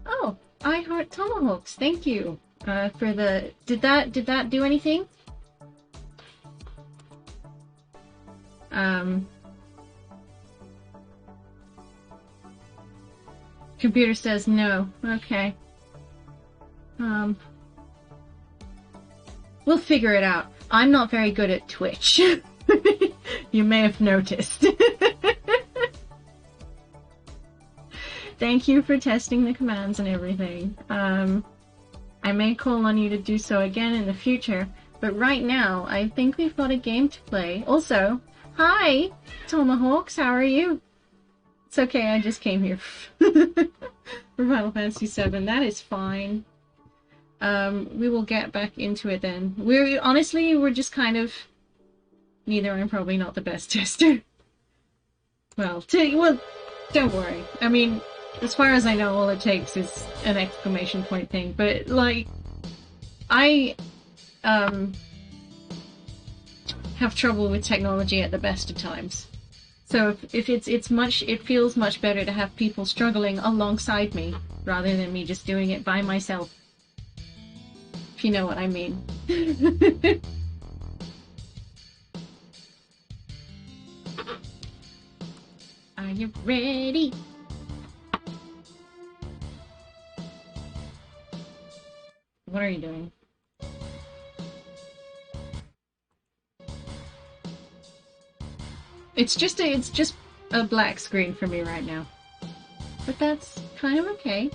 Oh, I heart tomahawks. Thank you for the. Did that do anything? Computer says no. Okay. We'll figure it out. I'm not very good at Twitch. You may have noticed. Thank you for testing the commands and everything. I may call on you to do so again in the future, but right now I think we've got a game to play. Also, hi, Tomahawks, how are you? It's okay, I just came here for Final Fantasy VII. That is fine. We will get back into it then. We're just kind of... Neither I'm probably not the best tester. Well, don't worry. I mean, as far as I know, all it takes is an exclamation point thing. But, like, I have trouble with technology at the best of times. So if it feels much better to have people struggling alongside me rather than me just doing it by myself. If you know what I mean. Are you ready? What are you doing? It's just a black screen for me right now. But that's kind of okay.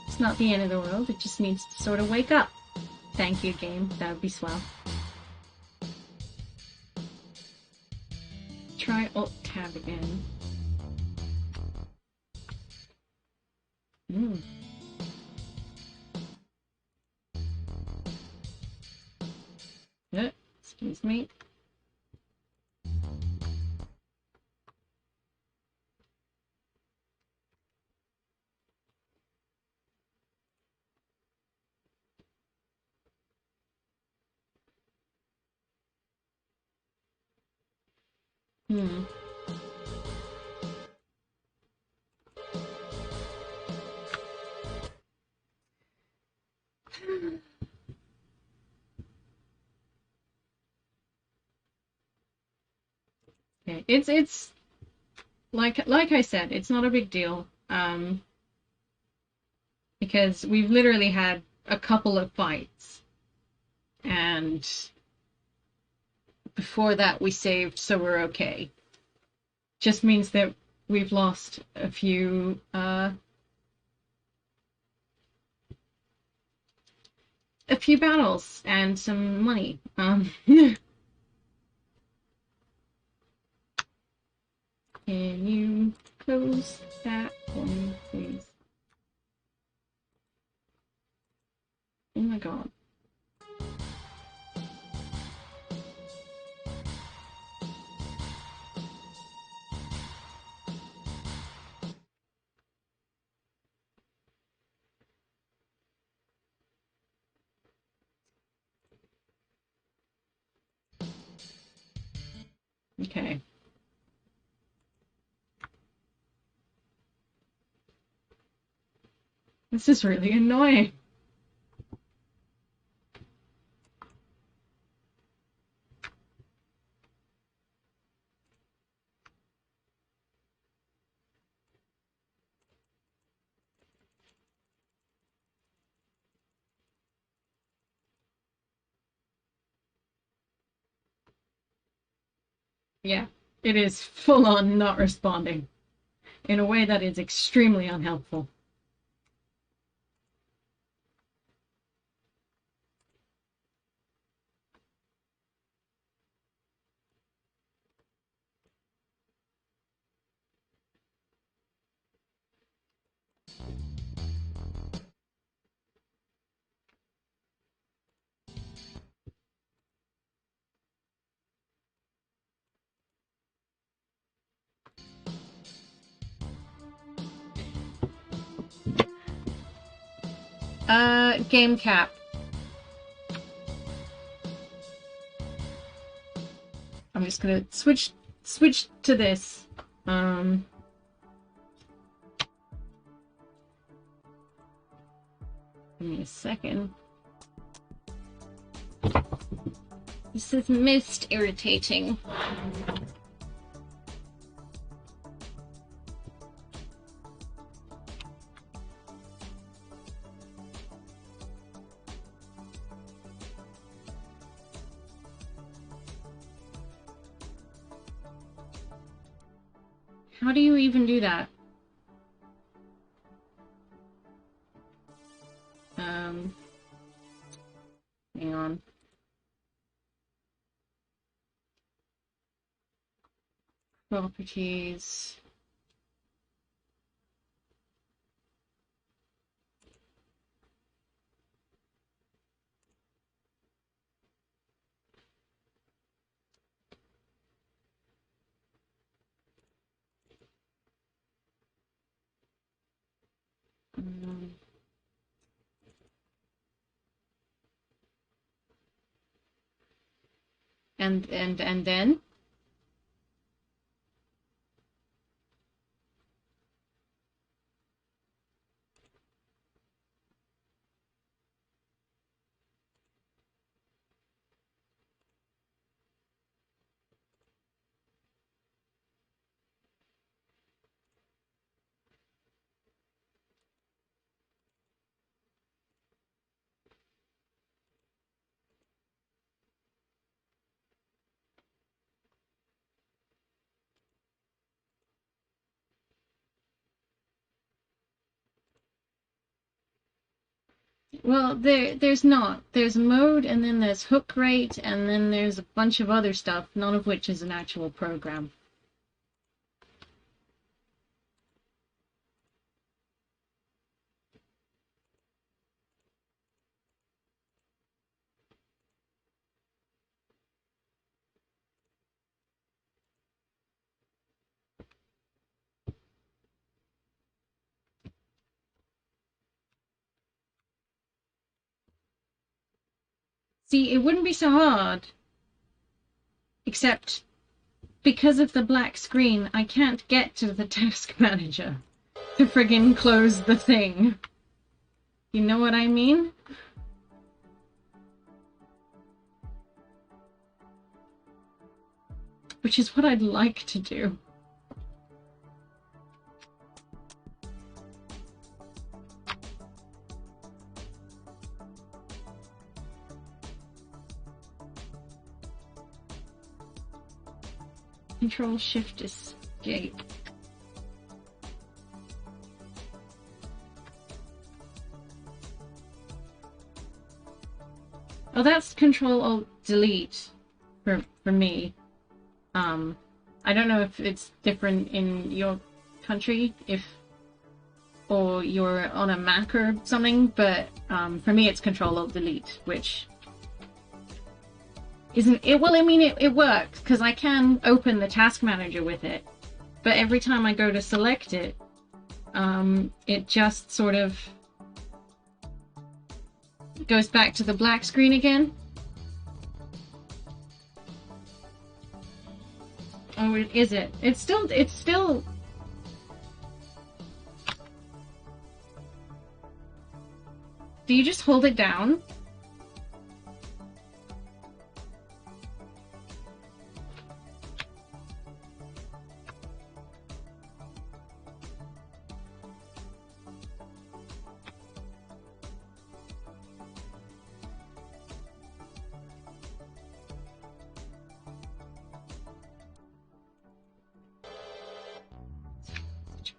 It's not the end of the world, it just needs to sort of wake up. Thank you, game. That would be swell. Try Alt-Tab again. Excuse me. Okay. It's like I said, it's not a big deal. Because we've literally had a couple of fights, and before that we saved, so we're okay. Just means that we've lost a few battles and some money. Can you close that one, please? Oh my god. Okay. This is really annoying. Yeah, it is full on not responding in a way that is extremely unhelpful. Game cap. I'm just gonna switch to this. Give me a second. This is most irritating. How do you even do that? Hang on. Properties. And then? Well, there's not. There's mode, and then there's hook rate, and then there's a bunch of other stuff, none of which is an actual program. See, it wouldn't be so hard, except because of the black screen, I can't get to the task manager to friggin' close the thing. You know what I mean? Which is what I'd like to do. Control Shift Escape. Oh, that's Control Alt Delete for me. I don't know if it's different in your country, or you're on a Mac or something, but for me it's Control Alt Delete, which isn't it. Well, I mean, it works because I can open the task manager with it, but every time I go to select it, it just sort of goes back to the black screen again. Oh, is it? It's still. Do you just hold it down?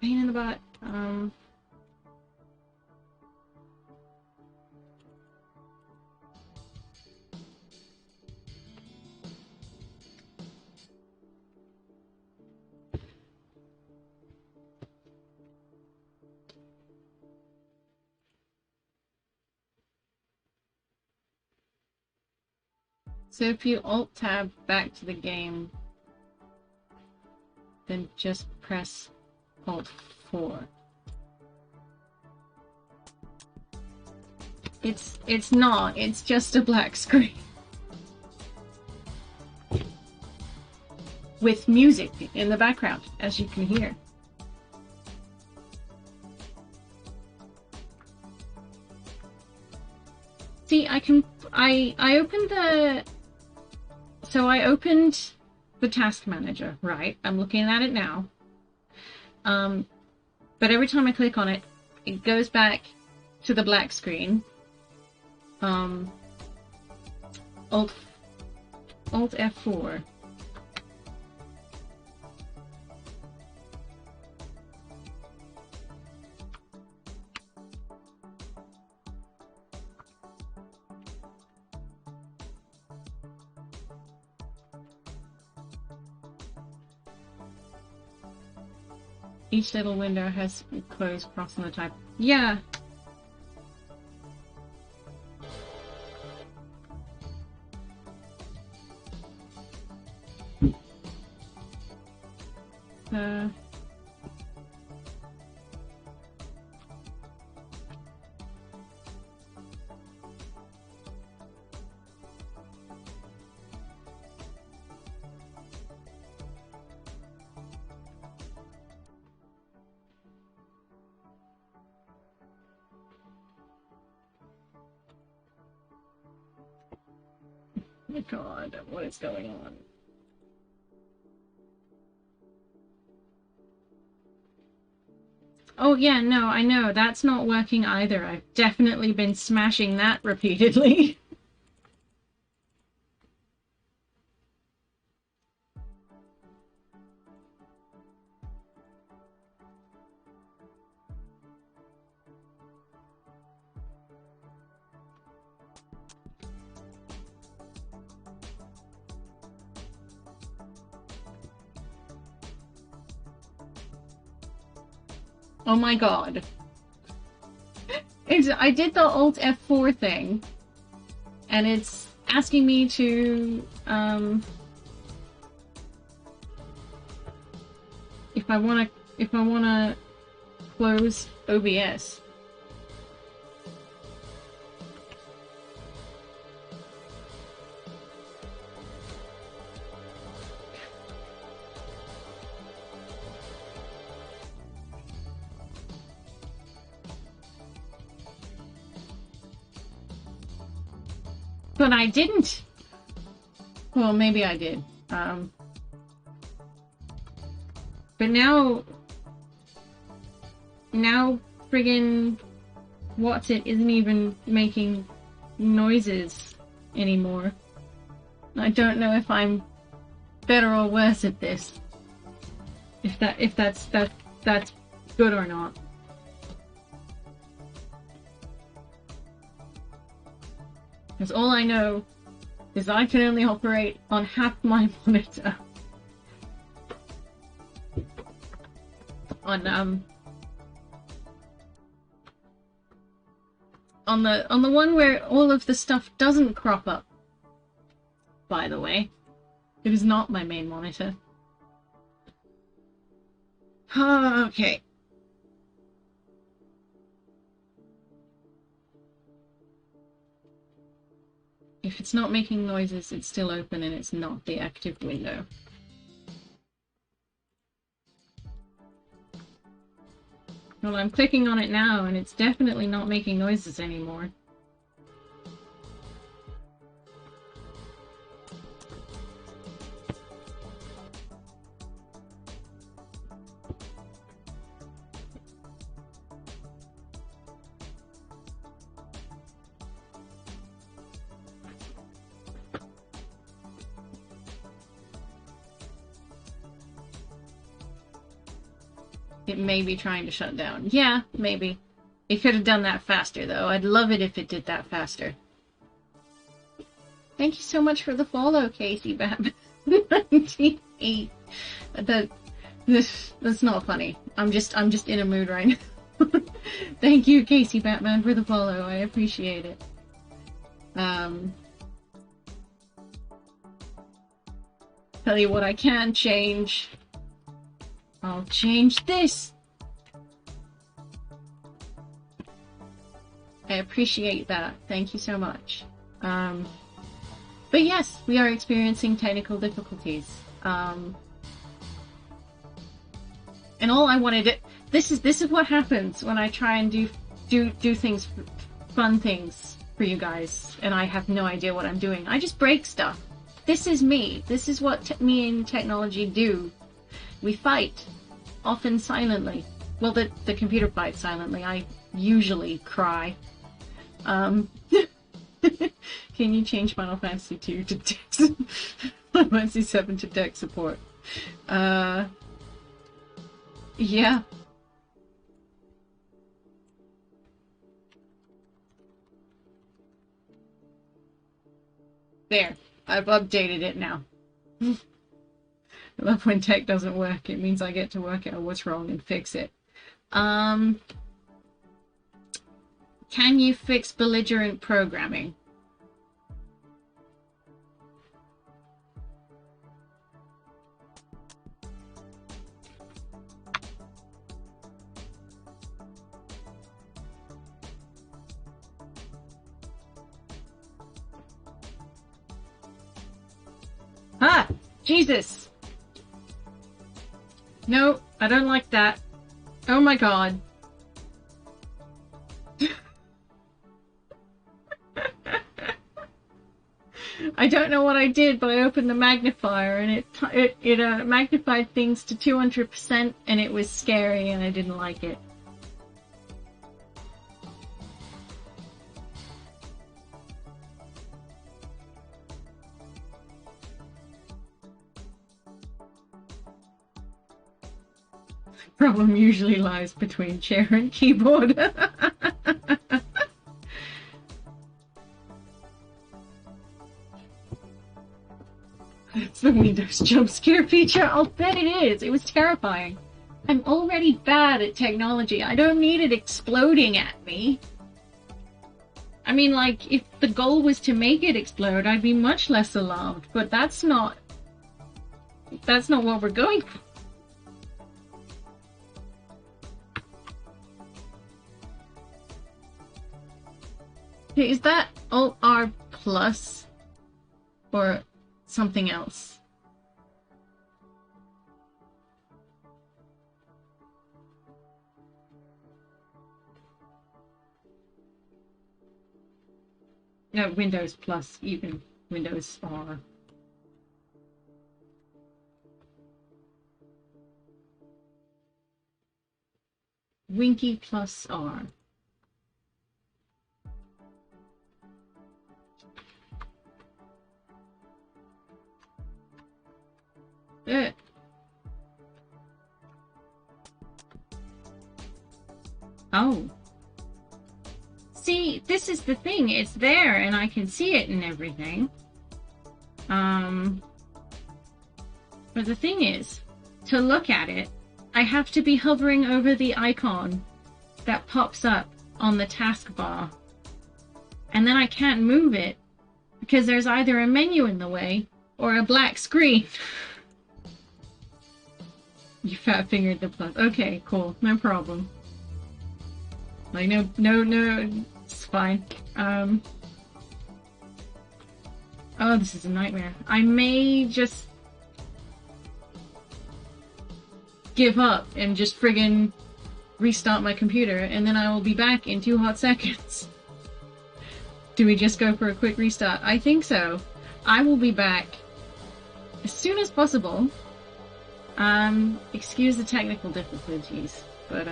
pain in the butt. So if you Alt-Tab back to the game, then just press Alt-4. It's not, it's just a black screen. With music in the background, as you can hear. See, I opened the... So I opened the task manager, right? I'm looking at it now. But every time I click on it, it goes back to the black screen. Alt F4. Each little window has closed cross on the type. Yeah. Oh my god, what is going on? Oh yeah, no, I know, that's not working either. I've definitely been smashing that repeatedly. Oh my god. I did the Alt F4 thing, and it's asking me to, if I wanna close OBS. But I didn't. Well, maybe I did. But now friggin' Watson isn't even making noises anymore. I don't know if I'm better or worse at this. If that's good or not. Because all I know is I can only operate on half my monitor. On the one where all of the stuff doesn't crop up. By the way, it is not my main monitor. Okay. If it's not making noises, it's still open and it's not the active window. Well, I'm clicking on it now and it's definitely not making noises anymore. It may be trying to shut down. Yeah, maybe. It could have done that faster, though. I'd love it if it did that faster. Thank you so much for the follow, Casey Batman. 98. That's not funny. I'm just in a mood right now. Thank you, Casey Batman, for the follow. I appreciate it. Tell you what I can change. I'll change this. I appreciate that. Thank you so much. But yes, we are experiencing technical difficulties. And all I wanted to... This is what happens when I try and do things, fun things for you guys, and I have no idea what I'm doing. I just break stuff. This is me. This is what me and technology do. We fight, often silently. Well, the computer fights silently. I usually cry. Can you change Final Fantasy 2 to Dex? Final Fantasy 7 to Dex support? Yeah. There. I've updated it now. I love when tech doesn't work. It means I get to work out what's wrong and fix it. Can you fix belligerent programming? Ah! Jesus! No, I don't like that. Oh my god. I don't know what I did, but I opened the magnifier and it magnified things to 200% and it was scary and I didn't like it. Problem usually lies between chair and keyboard. It's the Windows jump scare feature. I'll bet it is. It was terrifying. I'm already bad at technology. I don't need it exploding at me. I mean, like, if the goal was to make it explode, I'd be much less alarmed. But that's not what we're going for. Is that Alt-R plus or something else? No, Windows plus, even Windows R. Winky plus R. Oh. See, this is the thing. It's there and I can see it and everything. But the thing is, to look at it, I have to be hovering over the icon that pops up on the taskbar. And then I can't move it because there's either a menu in the way or a black screen. You fat fingered the plus. Okay, cool. No problem. Like, no, it's fine. Oh, this is a nightmare. I may just give up and just friggin' restart my computer, and then I will be back in 2 hot seconds. Do we just go for a quick restart? I think so. I will be back as soon as possible. Excuse the technical difficulties, but,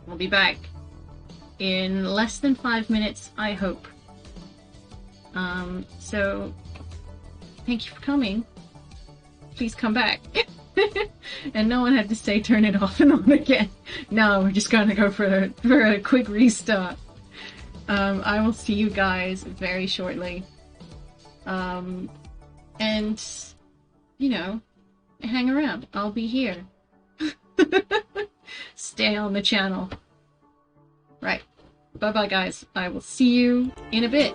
I'll be back in less than 5 minutes, I hope. So, thank you for coming. Please come back. And no one had to say turn it off and on again. No, we're just gonna go for a quick restart. I will see you guys very shortly. And, you know, hang around. I'll be here. Stay on the channel. Right. Bye-bye, guys. I will see you in a bit.